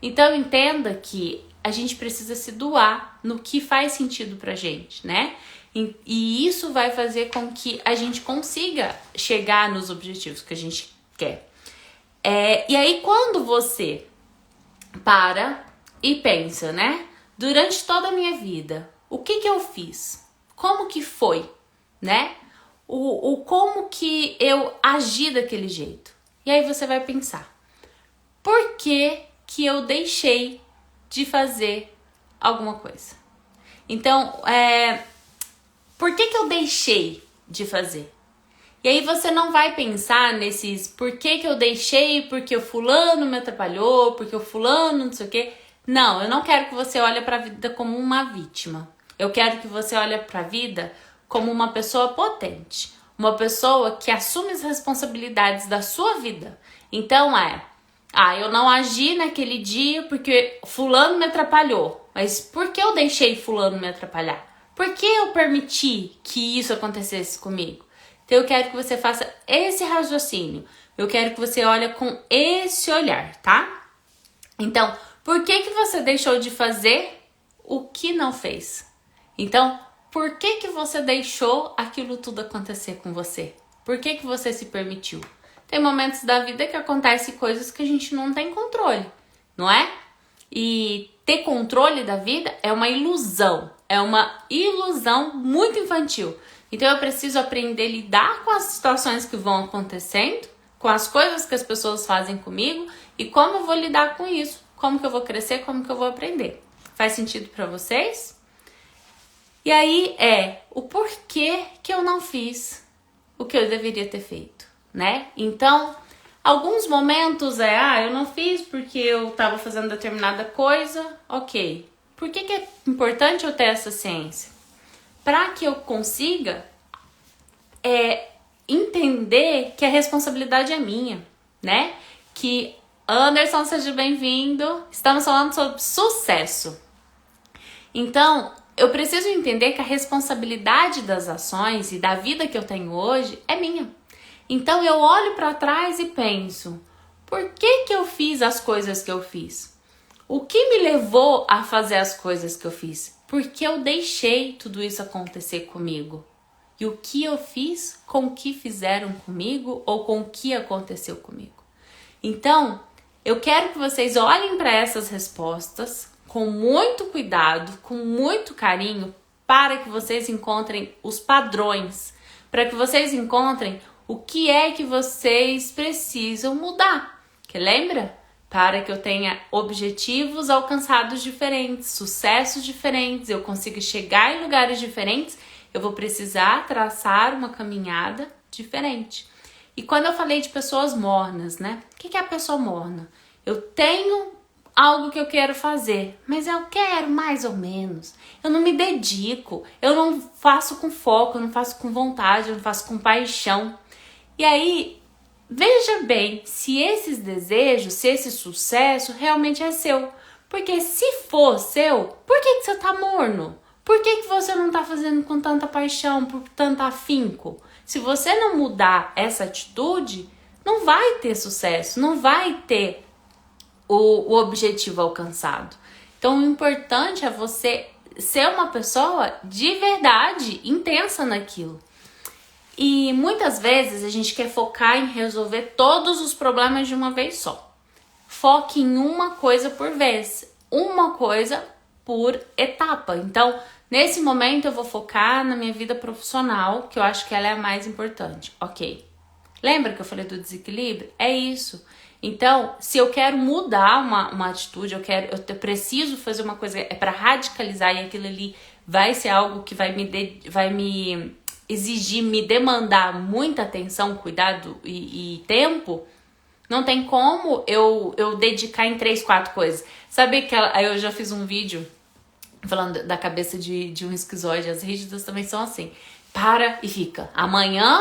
Então entenda que a gente precisa se doar no que faz sentido pra gente, né? E isso vai fazer com que a gente consiga chegar nos objetivos que a gente quer. E aí quando você para e pensa, né? Durante toda a minha vida, o que eu fiz? Como que foi, né? Como que eu agi daquele jeito? E aí você vai pensar, por que que eu deixei de fazer alguma coisa? Então, por que que eu deixei de fazer? E aí você não vai pensar nesses por que que eu deixei, porque o fulano me atrapalhou, porque o fulano não sei o quê. Não, eu não quero que você olhe para a vida como uma vítima. Eu quero que você olhe para a vida como uma pessoa potente. Uma pessoa que assume as responsabilidades da sua vida. Então eu não agi naquele dia porque fulano me atrapalhou. Mas por que eu deixei fulano me atrapalhar? Por que eu permiti que isso acontecesse comigo? Então eu quero que você faça esse raciocínio. Eu quero que você olhe com esse olhar, tá? Então, por que que você deixou de fazer o que não fez? Então, por que que você deixou aquilo tudo acontecer com você? Por que que você se permitiu? Tem momentos da vida que acontecem coisas que a gente não tem controle, não é? E ter controle da vida é uma ilusão muito infantil. Então eu preciso aprender a lidar com as situações que vão acontecendo, com as coisas que as pessoas fazem comigo e como eu vou lidar com isso, como que eu vou crescer, como que eu vou aprender. Faz sentido para vocês? E aí o porquê que eu não fiz o que eu deveria ter feito, né? Então, alguns momentos eu não fiz porque eu estava fazendo determinada coisa, ok. Por que que é importante eu ter essa ciência? Para que eu consiga entender que a responsabilidade é minha, né? Que Anderson, seja bem-vindo. Estamos falando sobre sucesso. Então, eu preciso entender que a responsabilidade das ações e da vida que eu tenho hoje é minha. Então, eu olho para trás e penso, por que que eu fiz as coisas que eu fiz? O que me levou a fazer as coisas que eu fiz? Porque eu deixei tudo isso acontecer comigo. E o que eu fiz com o que fizeram comigo ou com o que aconteceu comigo. Então, eu quero que vocês olhem para essas respostas com muito cuidado, com muito carinho, para que vocês encontrem os padrões, para que vocês encontrem o que é que vocês precisam mudar. Que lembra? Para que eu tenha objetivos alcançados diferentes, sucessos diferentes, eu consiga chegar em lugares diferentes, eu vou precisar traçar uma caminhada diferente. E quando eu falei de pessoas mornas, né? O que é a pessoa morna? Eu tenho algo que eu quero fazer, mas eu quero mais ou menos. Eu não me dedico, eu não faço com foco, eu não faço com vontade, eu não faço com paixão. E aí, veja bem se esses desejos, se esse sucesso realmente é seu. Porque se for seu, por que você tá morno? Por que você não tá fazendo com tanta paixão, por tanto afinco? Se você não mudar essa atitude, não vai ter sucesso, não vai ter o objetivo alcançado. Então, o importante é você ser uma pessoa de verdade, intensa naquilo. E muitas vezes a gente quer focar em resolver todos os problemas de uma vez só. Foque em uma coisa por vez, uma coisa por etapa. Então, nesse momento eu vou focar na minha vida profissional, que eu acho que ela é a mais importante. Ok. Lembra que eu falei do desequilíbrio? É isso. Então, se eu quero mudar uma atitude, eu preciso fazer uma coisa para radicalizar e aquilo ali vai ser algo que vai me exigir, me demandar muita atenção, cuidado e tempo, não tem como eu dedicar em 3, 4 coisas. Sabe que aí eu já fiz um vídeo falando da cabeça de um esquizoide, as rígidas também são assim. Para e fica. Amanhã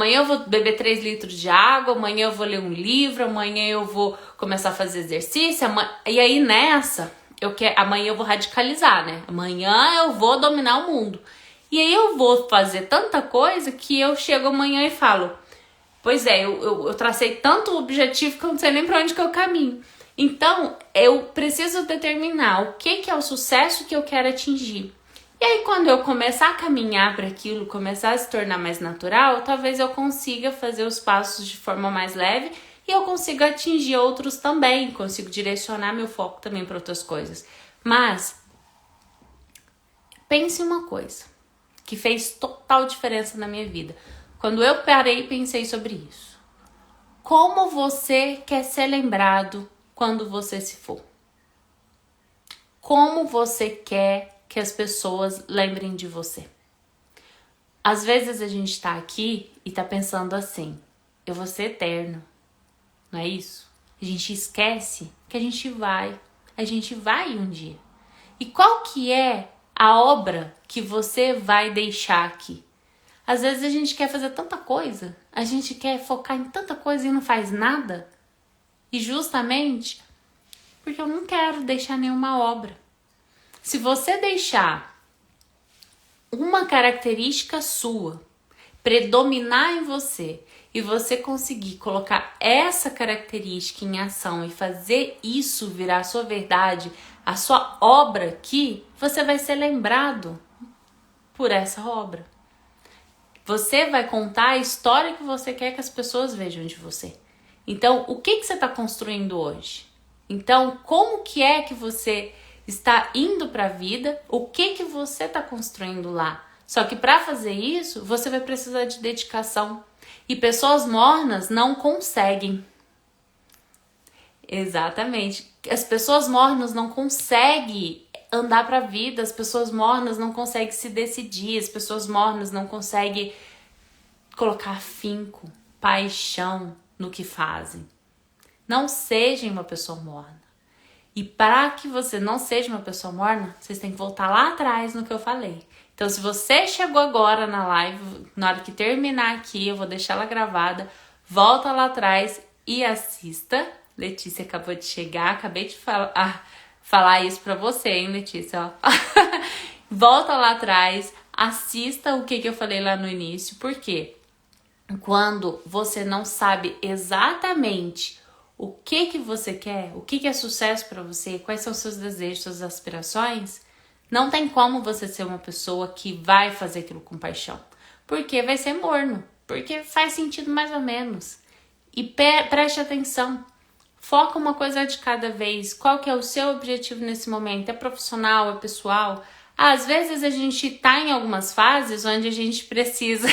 eu vou beber 3 litros de água, amanhã eu vou ler um livro, amanhã eu vou começar a fazer exercício, e aí nessa, amanhã eu vou radicalizar, né? Amanhã eu vou dominar o mundo. E aí eu vou fazer tanta coisa que eu chego amanhã e falo, pois é, eu tracei tanto objetivo que eu não sei nem pra onde que eu caminho. Então, eu preciso determinar o que é o sucesso que eu quero atingir. E aí, quando eu começar a caminhar para aquilo, começar a se tornar mais natural, talvez eu consiga fazer os passos de forma mais leve e eu consiga atingir outros também, consigo direcionar meu foco também para outras coisas. Mas, pense em uma coisa que fez total diferença na minha vida. Quando eu parei e pensei sobre isso. Como você quer ser lembrado quando você se for? Como você quer que as pessoas lembrem de você? Às vezes a gente tá aqui e tá pensando assim, eu vou ser eterno, não é isso? A gente esquece que a gente vai um dia. E qual que é a obra que você vai deixar aqui? Às vezes a gente quer fazer tanta coisa, a gente quer focar em tanta coisa e não faz nada. E justamente porque eu não quero deixar nenhuma obra. Se você deixar uma característica sua predominar em você e você conseguir colocar essa característica em ação e fazer isso virar a sua verdade, a sua obra aqui, você vai ser lembrado por essa obra. Você vai contar a história que você quer que as pessoas vejam de você. Então, o que você está construindo hoje? Então, como que é que você está indo para a vida? O que você está construindo lá? Só que para fazer isso, você vai precisar de dedicação. E pessoas mornas não conseguem. Exatamente. As pessoas mornas não conseguem andar para a vida, as pessoas mornas não conseguem se decidir, as pessoas mornas não conseguem colocar afinco, paixão no que fazem. Não seja uma pessoa morna. E para que você não seja uma pessoa morna, vocês têm que voltar lá atrás no que eu falei. Então, se você chegou agora na live, na hora que terminar aqui, eu vou deixar ela gravada, volta lá atrás e assista. Letícia acabou de chegar, acabei de falar isso pra você, hein, Letícia? Ó. Volta lá atrás, assista o que eu falei lá no início, porque quando você não sabe exatamente o que você quer, o que é sucesso para você, quais são seus desejos, suas aspirações, não tem como você ser uma pessoa que vai fazer aquilo com paixão. Porque vai ser morno, porque faz sentido mais ou menos. E preste atenção, foca uma coisa de cada vez. Qual que é o seu objetivo nesse momento? É profissional, é pessoal? Às vezes a gente tá em algumas fases onde a gente precisa...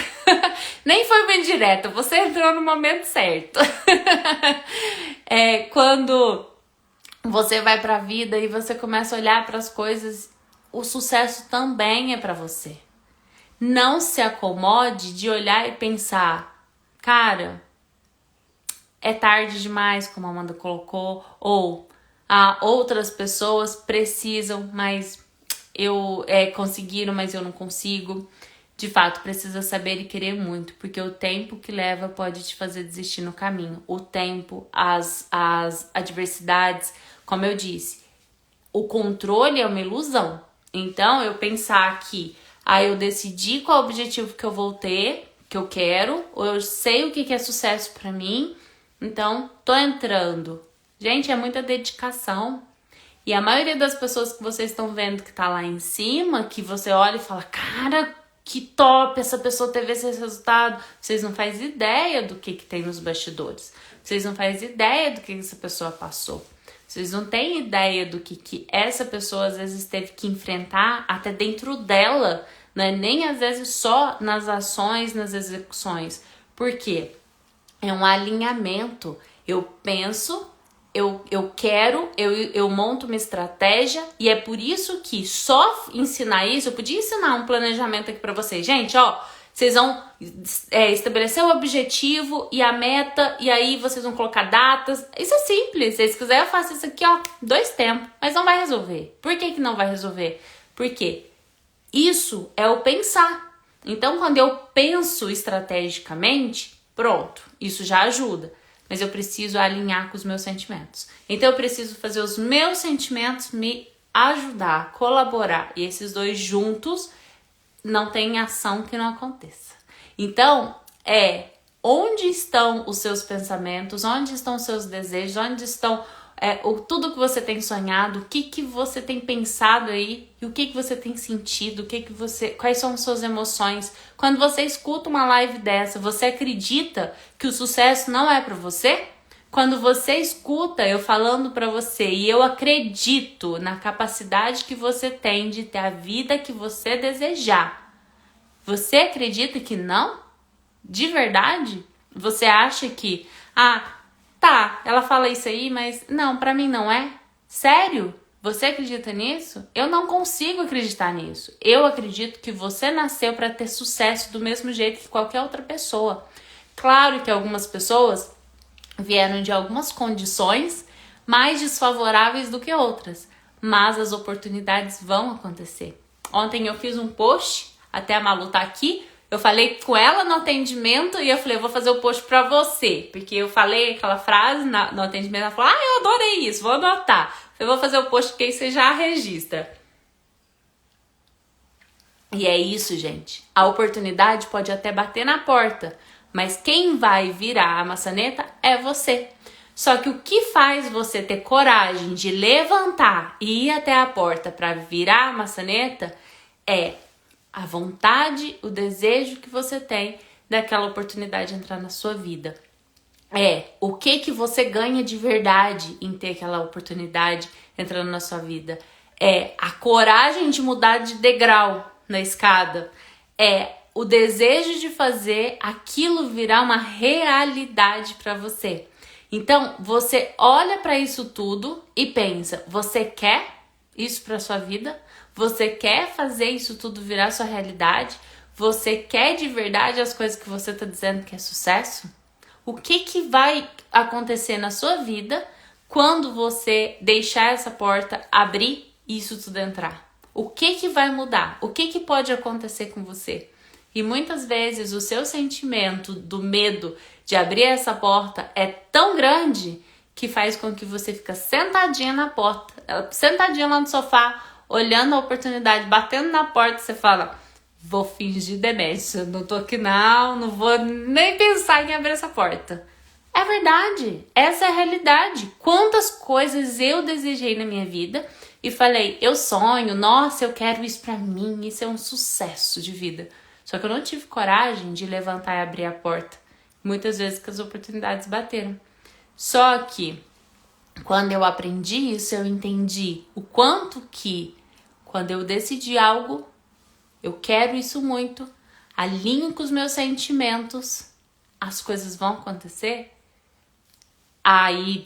Nem foi bem direto, você entrou no momento certo. É quando você vai pra vida e você começa a olhar para as coisas, o sucesso também é pra você. Não se acomode de olhar e pensar, cara, é tarde demais, como a Amanda colocou, ou outras pessoas precisam, mas conseguiram, mas eu não consigo. De fato, precisa saber e querer muito, porque o tempo que leva pode te fazer desistir no caminho. O tempo, as adversidades, como eu disse, o controle é uma ilusão. Então, eu pensar que eu decidi qual é o objetivo que eu vou ter, que eu quero, ou eu sei o que é sucesso pra mim, então tô entrando. Gente, é muita dedicação. E a maioria das pessoas que vocês estão vendo que tá lá em cima, que você olha e fala, cara, que top, essa pessoa teve esse resultado. Vocês não fazem ideia do que tem nos bastidores. Vocês não fazem ideia do que essa pessoa passou. Vocês não têm ideia do que essa pessoa às vezes teve que enfrentar até dentro dela, né? Nem às vezes só nas ações, nas execuções. Por quê? É um alinhamento. Eu penso, eu quero, eu monto uma estratégia, e é por isso que só ensinar isso, eu podia ensinar um planejamento aqui pra vocês. Gente, ó, vocês vão estabelecer o objetivo e a meta, e aí vocês vão colocar datas. Isso é simples. Se vocês quiserem, eu faço isso aqui, ó, 2 tempos. Mas não vai resolver. Por que que não vai resolver? Porque isso é o pensar. Então, quando eu penso estrategicamente, pronto, isso já ajuda. Mas eu preciso alinhar com os meus sentimentos. Então, eu preciso fazer os meus sentimentos me ajudar, colaborar. E esses dois juntos, não tem ação que não aconteça. Então, onde estão os seus pensamentos, onde estão os seus desejos, onde estão tudo que você tem sonhado, o que você tem pensado aí, e o que você tem sentido, quais são as suas emoções. Quando você escuta uma live dessa, você acredita que o sucesso não é para você? Quando você escuta eu falando para você e eu acredito na capacidade que você tem de ter a vida que você desejar, você acredita que não? De verdade? Você acha que, tá, ela fala isso aí, mas não, pra mim não é? Sério? Você acredita nisso? Eu não consigo acreditar nisso. Eu acredito que você nasceu para ter sucesso do mesmo jeito que qualquer outra pessoa. Claro que algumas pessoas vieram de algumas condições mais desfavoráveis do que outras, mas as oportunidades vão acontecer. Ontem eu fiz um post, até a Malu tá aqui, eu falei com ela no atendimento e eu falei, eu vou fazer o post pra você, porque eu falei aquela frase no atendimento, ela falou, eu adorei isso, vou anotar. Eu vou fazer o post que aí você já registra. E é isso, gente. A oportunidade pode até bater na porta, mas quem vai virar a maçaneta é você. Só que o que faz você ter coragem de levantar e ir até a porta para virar a maçaneta é a vontade, o desejo que você tem daquela oportunidade entrar na sua vida. O que você ganha de verdade em ter aquela oportunidade entrando na sua vida. É a coragem de mudar de degrau na escada. É o desejo de fazer aquilo virar uma realidade para você. Então, você olha para isso tudo e pensa, você quer isso para sua vida? Você quer fazer isso tudo virar sua realidade? Você quer de verdade as coisas que você está dizendo que é sucesso? O que vai acontecer na sua vida quando você deixar essa porta abrir e isso tudo entrar? O que vai mudar? O que pode acontecer com você? E muitas vezes o seu sentimento do medo de abrir essa porta é tão grande que faz com que você fique sentadinha na porta, sentadinha lá no sofá, olhando a oportunidade, batendo na porta, você fala, vou fingir demência, não tô aqui não vou nem pensar em abrir essa porta. É verdade, essa é a realidade. Quantas coisas eu desejei na minha vida e falei, eu sonho, nossa, eu quero isso pra mim, isso é um sucesso de vida. Só que eu não tive coragem de levantar e abrir a porta. Muitas vezes que as oportunidades bateram. Só que quando eu aprendi isso, eu entendi o quanto que quando eu decidi algo, eu quero isso muito, alinho com os meus sentimentos, as coisas vão acontecer. Aí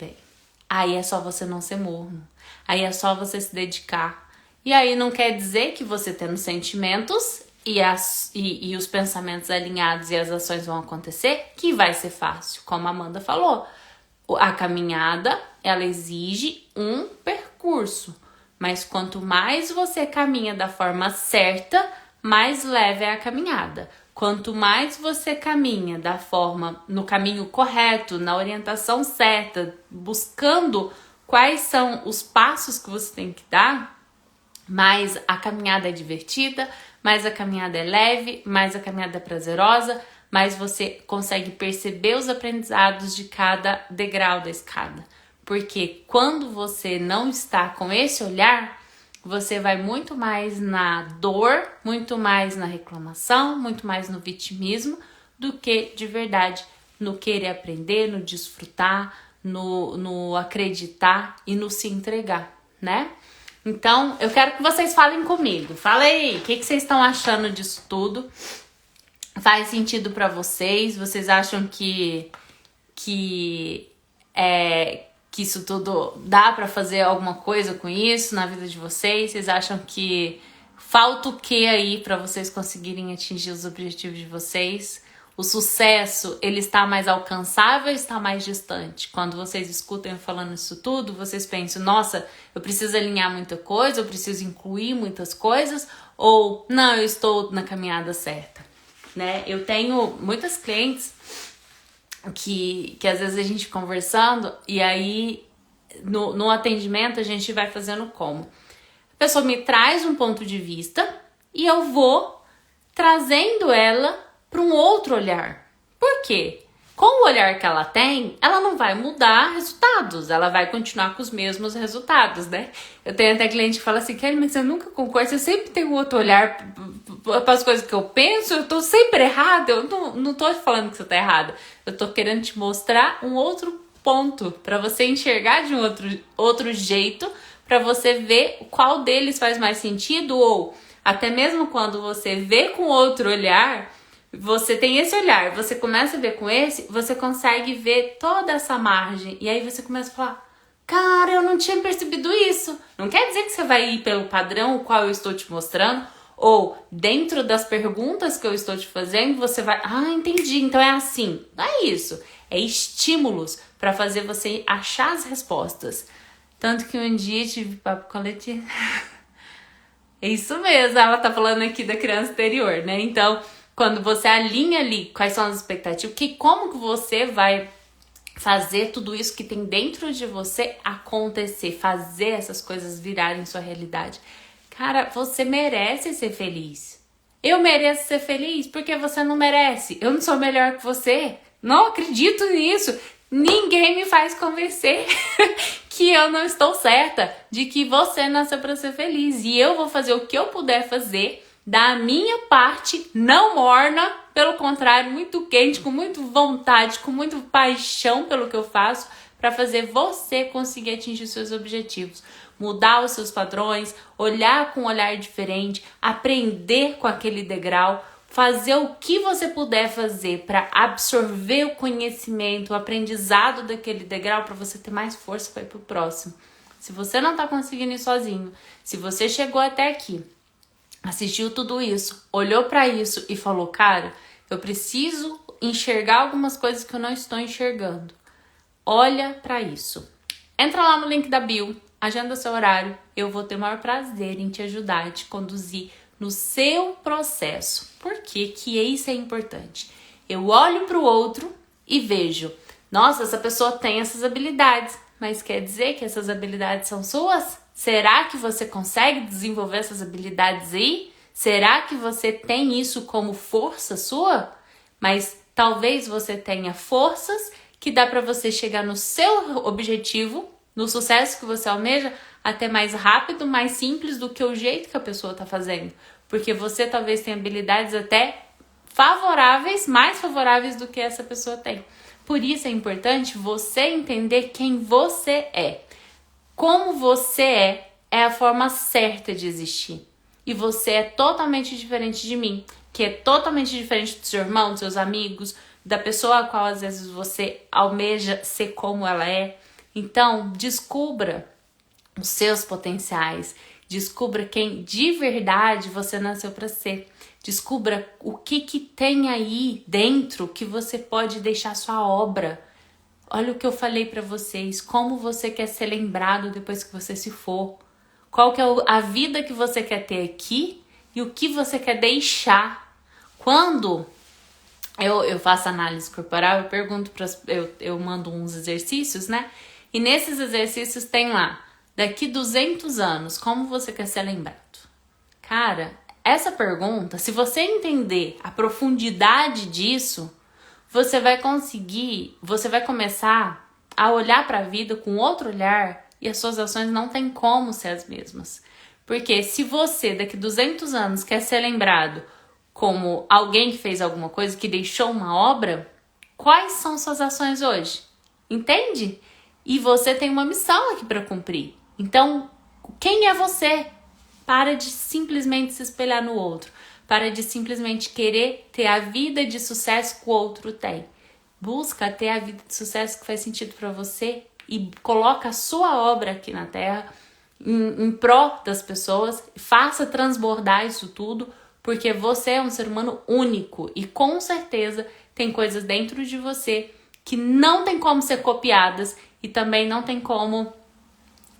é só você não ser morno. Aí é só você se dedicar. E aí não quer dizer que você tendo sentimentos e os pensamentos alinhados e as ações vão acontecer, que vai ser fácil. Como a Amanda falou, a caminhada, ela exige um percurso. Mas quanto mais você caminha da forma certa, mais leve é a caminhada. Quanto mais você caminha no caminho correto, na orientação certa, buscando quais são os passos que você tem que dar, mais a caminhada é divertida, mais a caminhada é leve, mais a caminhada é prazerosa, mais você consegue perceber os aprendizados de cada degrau da escada. Porque quando você não está com esse olhar, você vai muito mais na dor, muito mais na reclamação, muito mais no vitimismo, do que de verdade no querer aprender, no desfrutar, no acreditar e no se entregar, né? Então, eu quero que vocês falem comigo. Fala aí, o que vocês estão achando disso tudo? Faz sentido pra vocês? Vocês acham que que que isso tudo dá pra fazer alguma coisa com isso na vida de vocês? Vocês acham que falta o que aí pra vocês conseguirem atingir os objetivos de vocês? O sucesso, ele está mais alcançável ou está mais distante? Quando vocês escutam eu falando isso tudo, vocês pensam, nossa, eu preciso alinhar muita coisa, eu preciso incluir muitas coisas, ou não, eu estou na caminhada certa, né? Eu tenho muitas clientes que às vezes a gente conversando e aí no atendimento a gente vai fazendo como? A pessoa me traz um ponto de vista e eu vou trazendo ela para um outro olhar. Por quê? Com o olhar que ela tem, ela não vai mudar resultados, ela vai continuar com os mesmos resultados, né? Eu tenho até cliente que fala assim, Kelly, mas você nunca concorda, você sempre tem um outro olhar para as coisas que eu penso, eu tô sempre errada, eu não tô falando que você tá errada, eu tô querendo te mostrar um outro ponto, para você enxergar de um outro jeito, para você ver qual deles faz mais sentido, ou até mesmo quando você vê com outro olhar, você tem esse olhar, você começa a ver com esse, você consegue ver toda essa margem. E aí você começa a falar, cara, eu não tinha percebido isso. Não quer dizer que você vai ir pelo padrão o qual eu estou te mostrando, ou dentro das perguntas que eu estou te fazendo, você vai, entendi, então é assim. Não é isso, é estímulos para fazer você achar as respostas. Tanto que um dia tive papo com a Letícia. É isso mesmo, ela tá falando aqui da criança interior, né? Então, quando você alinha ali quais são as expectativas, como que você vai fazer tudo isso que tem dentro de você acontecer, fazer essas coisas virarem sua realidade. Cara, você merece ser feliz. Eu mereço ser feliz porque você não merece. Eu não sou melhor que você. Não acredito nisso. Ninguém me faz convencer que eu não estou certa, de que você nasceu para ser feliz. E eu vou fazer o que eu puder fazer da minha parte, não morna, pelo contrário, muito quente, com muita vontade, com muita paixão pelo que eu faço, para fazer você conseguir atingir seus objetivos, mudar os seus padrões, olhar com um olhar diferente, aprender com aquele degrau, fazer o que você puder fazer para absorver o conhecimento, o aprendizado daquele degrau, para você ter mais força para ir pro próximo. Se você não tá conseguindo ir sozinho, se você chegou até aqui, assistiu tudo isso, olhou para isso e falou, cara, eu preciso enxergar algumas coisas que eu não estou enxergando. Olha para isso. Entra lá no link da bio, agenda seu horário, eu vou ter o maior prazer em te ajudar, te conduzir no seu processo. Por que que isso é importante? Eu olho para o outro e vejo, nossa, essa pessoa tem essas habilidades, mas quer dizer que essas habilidades são suas? Será que você consegue desenvolver essas habilidades aí? Será que você tem isso como força sua? Mas talvez você tenha forças que dá para você chegar no seu objetivo, no sucesso que você almeja, até mais rápido, mais simples do que o jeito que a pessoa está fazendo. Porque você talvez tenha habilidades até favoráveis, mais favoráveis do que essa pessoa tem. Por isso é importante você entender quem você é. Como você é a forma certa de existir. E você é totalmente diferente de mim, que é totalmente diferente do seu irmão, dos seus amigos, da pessoa a qual às vezes você almeja ser como ela é. Então, descubra os seus potenciais, descubra quem de verdade você nasceu para ser. Descubra o que tem aí dentro que você pode deixar sua obra. Olha o que eu falei para vocês, como você quer ser lembrado depois que você se for. Qual que é a vida que você quer ter aqui e o que você quer deixar. Quando eu faço análise corporal, eu pergunto, eu mando uns exercícios, né? E nesses exercícios tem lá, daqui 200 anos, como você quer ser lembrado? Cara, essa pergunta, se você entender a profundidade disso, você vai começar a olhar para a vida com outro olhar e as suas ações não têm como ser as mesmas. Porque se você daqui 200 anos quer ser lembrado como alguém que fez alguma coisa, que deixou uma obra, quais são suas ações hoje? Entende? E você tem uma missão aqui para cumprir. Então, quem é você? Para de simplesmente se espelhar no outro. Para de simplesmente querer ter a vida de sucesso que o outro tem. Busca ter a vida de sucesso que faz sentido para você e coloca a sua obra aqui na Terra em pró das pessoas. Faça transbordar isso tudo, porque você é um ser humano único e com certeza tem coisas dentro de você que não tem como ser copiadas e também não tem como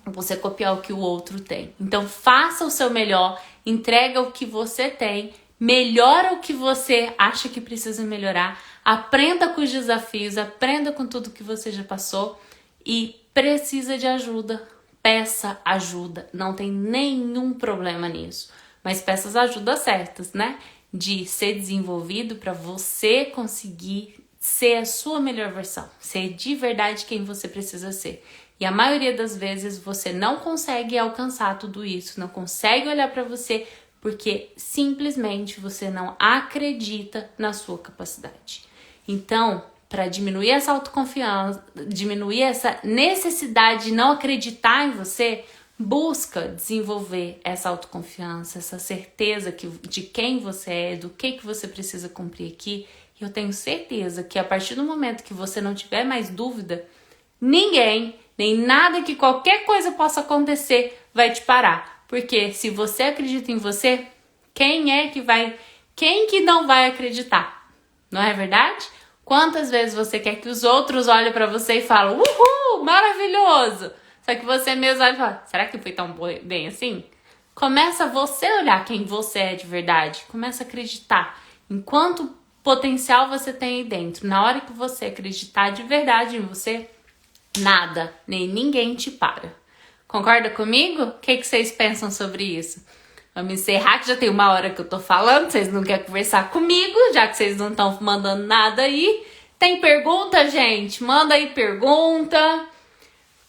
você copiar o que o outro tem. Então faça o seu melhor, entrega o que você tem, melhora o que você acha que precisa melhorar, aprenda com os desafios, aprenda com tudo que você já passou e precisa de ajuda, peça ajuda, não tem nenhum problema nisso, mas peça as ajudas certas, né? De ser desenvolvido para você conseguir ser a sua melhor versão, ser de verdade quem você precisa ser. E a maioria das vezes você não consegue alcançar tudo isso, não consegue olhar para você porque simplesmente você não acredita na sua capacidade. Então, para diminuir essa autoconfiança, diminuir essa necessidade de não acreditar em você, busca desenvolver essa autoconfiança, essa certeza de quem você é, do que você precisa cumprir aqui. E eu tenho certeza que a partir do momento que você não tiver mais dúvida, ninguém, nem nada que qualquer coisa possa acontecer vai te parar. Porque se você acredita em você, quem que não vai acreditar? Não é verdade? Quantas vezes você quer que os outros olhem pra você e falem, uhul, maravilhoso! Só que você mesmo olha e fala, será que foi tão bem assim? Começa você a olhar quem você é de verdade. Começa a acreditar em quanto potencial você tem aí dentro. Na hora que você acreditar de verdade em você, nada, nem ninguém te para. Concorda comigo? O que vocês pensam sobre isso? Vamos encerrar, que já tem 1 hora que eu tô falando. Vocês não querem conversar comigo, já que vocês não estão mandando nada aí. Tem pergunta, gente? Manda aí pergunta.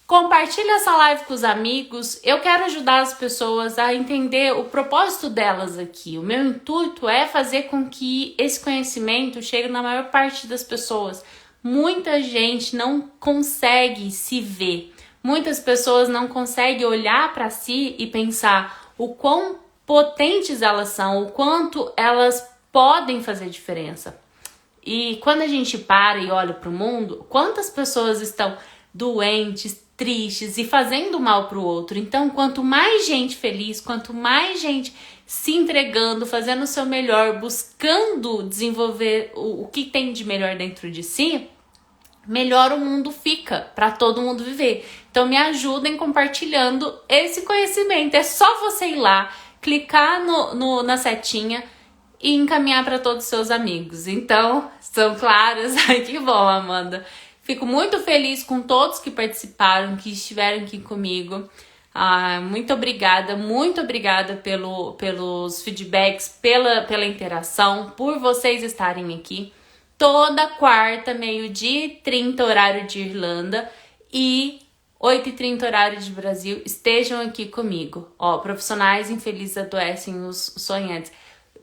Compartilha essa live com os amigos. Eu quero ajudar as pessoas a entender o propósito delas aqui. O meu intuito é fazer com que esse conhecimento chegue na maior parte das pessoas. Muita gente não consegue se ver. Muitas pessoas não conseguem olhar para si e pensar o quão potentes elas são, o quanto elas podem fazer diferença. E quando a gente para e olha para o mundo, quantas pessoas estão doentes, tristes e fazendo mal para o outro. Então, quanto mais gente feliz, quanto mais gente se entregando, fazendo o seu melhor, buscando desenvolver o que tem de melhor dentro de si, melhor o mundo fica para todo mundo viver. Então, me ajudem compartilhando esse conhecimento. É só você ir lá, clicar na setinha e encaminhar para todos os seus amigos. Então, são claras? Ai, que bom, Amanda. Fico muito feliz com todos que participaram, que estiveram aqui comigo. Muito obrigada pelos feedbacks, pela interação, por vocês estarem aqui. Toda quarta, 12h30, horário de Irlanda, e 8h30, horário de Brasil, estejam aqui comigo. Profissionais infelizes adoecem os sonhantes.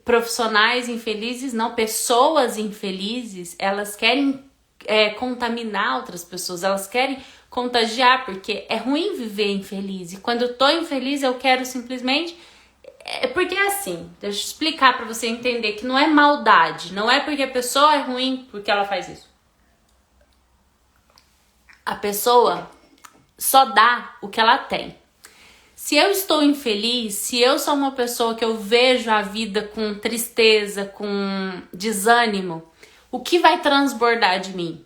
Profissionais infelizes, não, pessoas infelizes, elas querem contaminar outras pessoas, elas querem contagiar, porque é ruim viver infeliz. E quando eu tô infeliz, eu quero simplesmente... Porque é assim, deixa eu explicar pra você entender que não é maldade, não é porque a pessoa é ruim porque ela faz isso. A pessoa só dá o que ela tem. Se eu estou infeliz, se eu sou uma pessoa que eu vejo a vida com tristeza, com desânimo, o que vai transbordar de mim?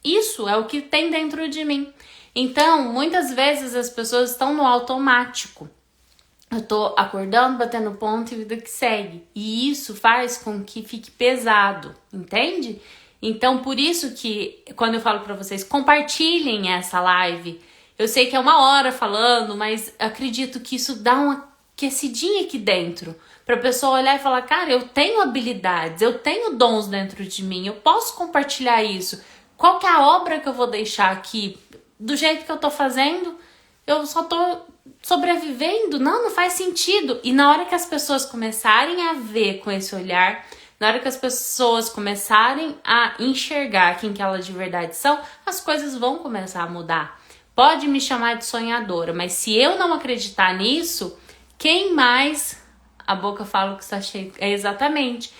Isso é o que tem dentro de mim. Então, muitas vezes as pessoas estão no automático. Eu tô acordando, batendo ponto e vida que segue. E isso faz com que fique pesado, entende? Então, por isso que quando eu falo pra vocês, compartilhem essa live. Eu sei que é 1 hora falando, mas acredito que isso dá uma aquecidinha aqui dentro. Pra pessoa olhar e falar, cara, eu tenho habilidades, eu tenho dons dentro de mim, eu posso compartilhar isso. Qual que é a obra que eu vou deixar aqui? Do jeito que eu tô fazendo, eu só tô sobrevivendo? Não faz sentido. E na hora que as pessoas começarem a ver com esse olhar, na hora que as pessoas começarem a enxergar quem que elas de verdade são, as coisas vão começar a mudar. Pode me chamar de sonhadora, mas se eu não acreditar nisso, quem mais... A boca fala o que está cheio. Exatamente.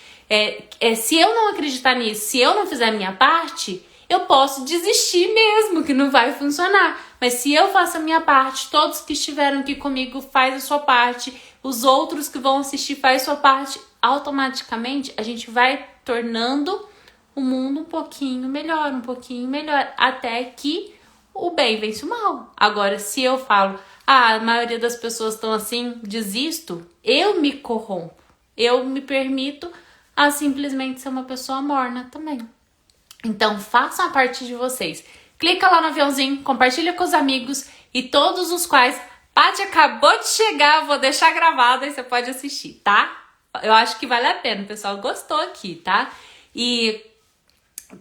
Se eu não acreditar nisso, se eu não fizer a minha parte, eu posso desistir mesmo, que não vai funcionar. Mas se eu faço a minha parte, todos que estiveram aqui comigo faz a sua parte, os outros que vão assistir faz a sua parte, automaticamente a gente vai tornando o mundo um pouquinho melhor, até que o bem vence o mal. Agora, se eu falo, a maioria das pessoas estão assim, desisto, eu me corrompo, eu me permito a simplesmente ser uma pessoa morna também. Então, façam a parte de vocês. Clica lá no aviãozinho, compartilha com os amigos e todos os quais Paty acabou de chegar, vou deixar gravado e você pode assistir, tá? Eu acho que vale a pena, o pessoal gostou aqui, tá? E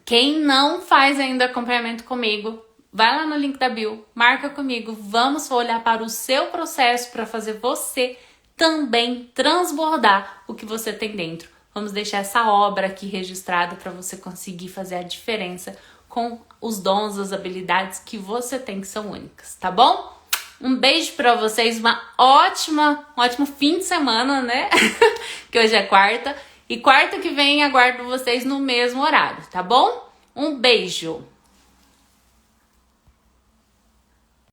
quem não faz ainda acompanhamento comigo, vai lá no link da bio, marca comigo, vamos olhar para o seu processo para fazer você também transbordar o que você tem dentro. Vamos deixar essa obra aqui registrada para você conseguir fazer a diferença com os dons, as habilidades que você tem que são únicas, tá bom? Um beijo para vocês, um ótimo fim de semana, né? Que hoje é quarta. E quarta que vem aguardo vocês no mesmo horário, tá bom? Um beijo!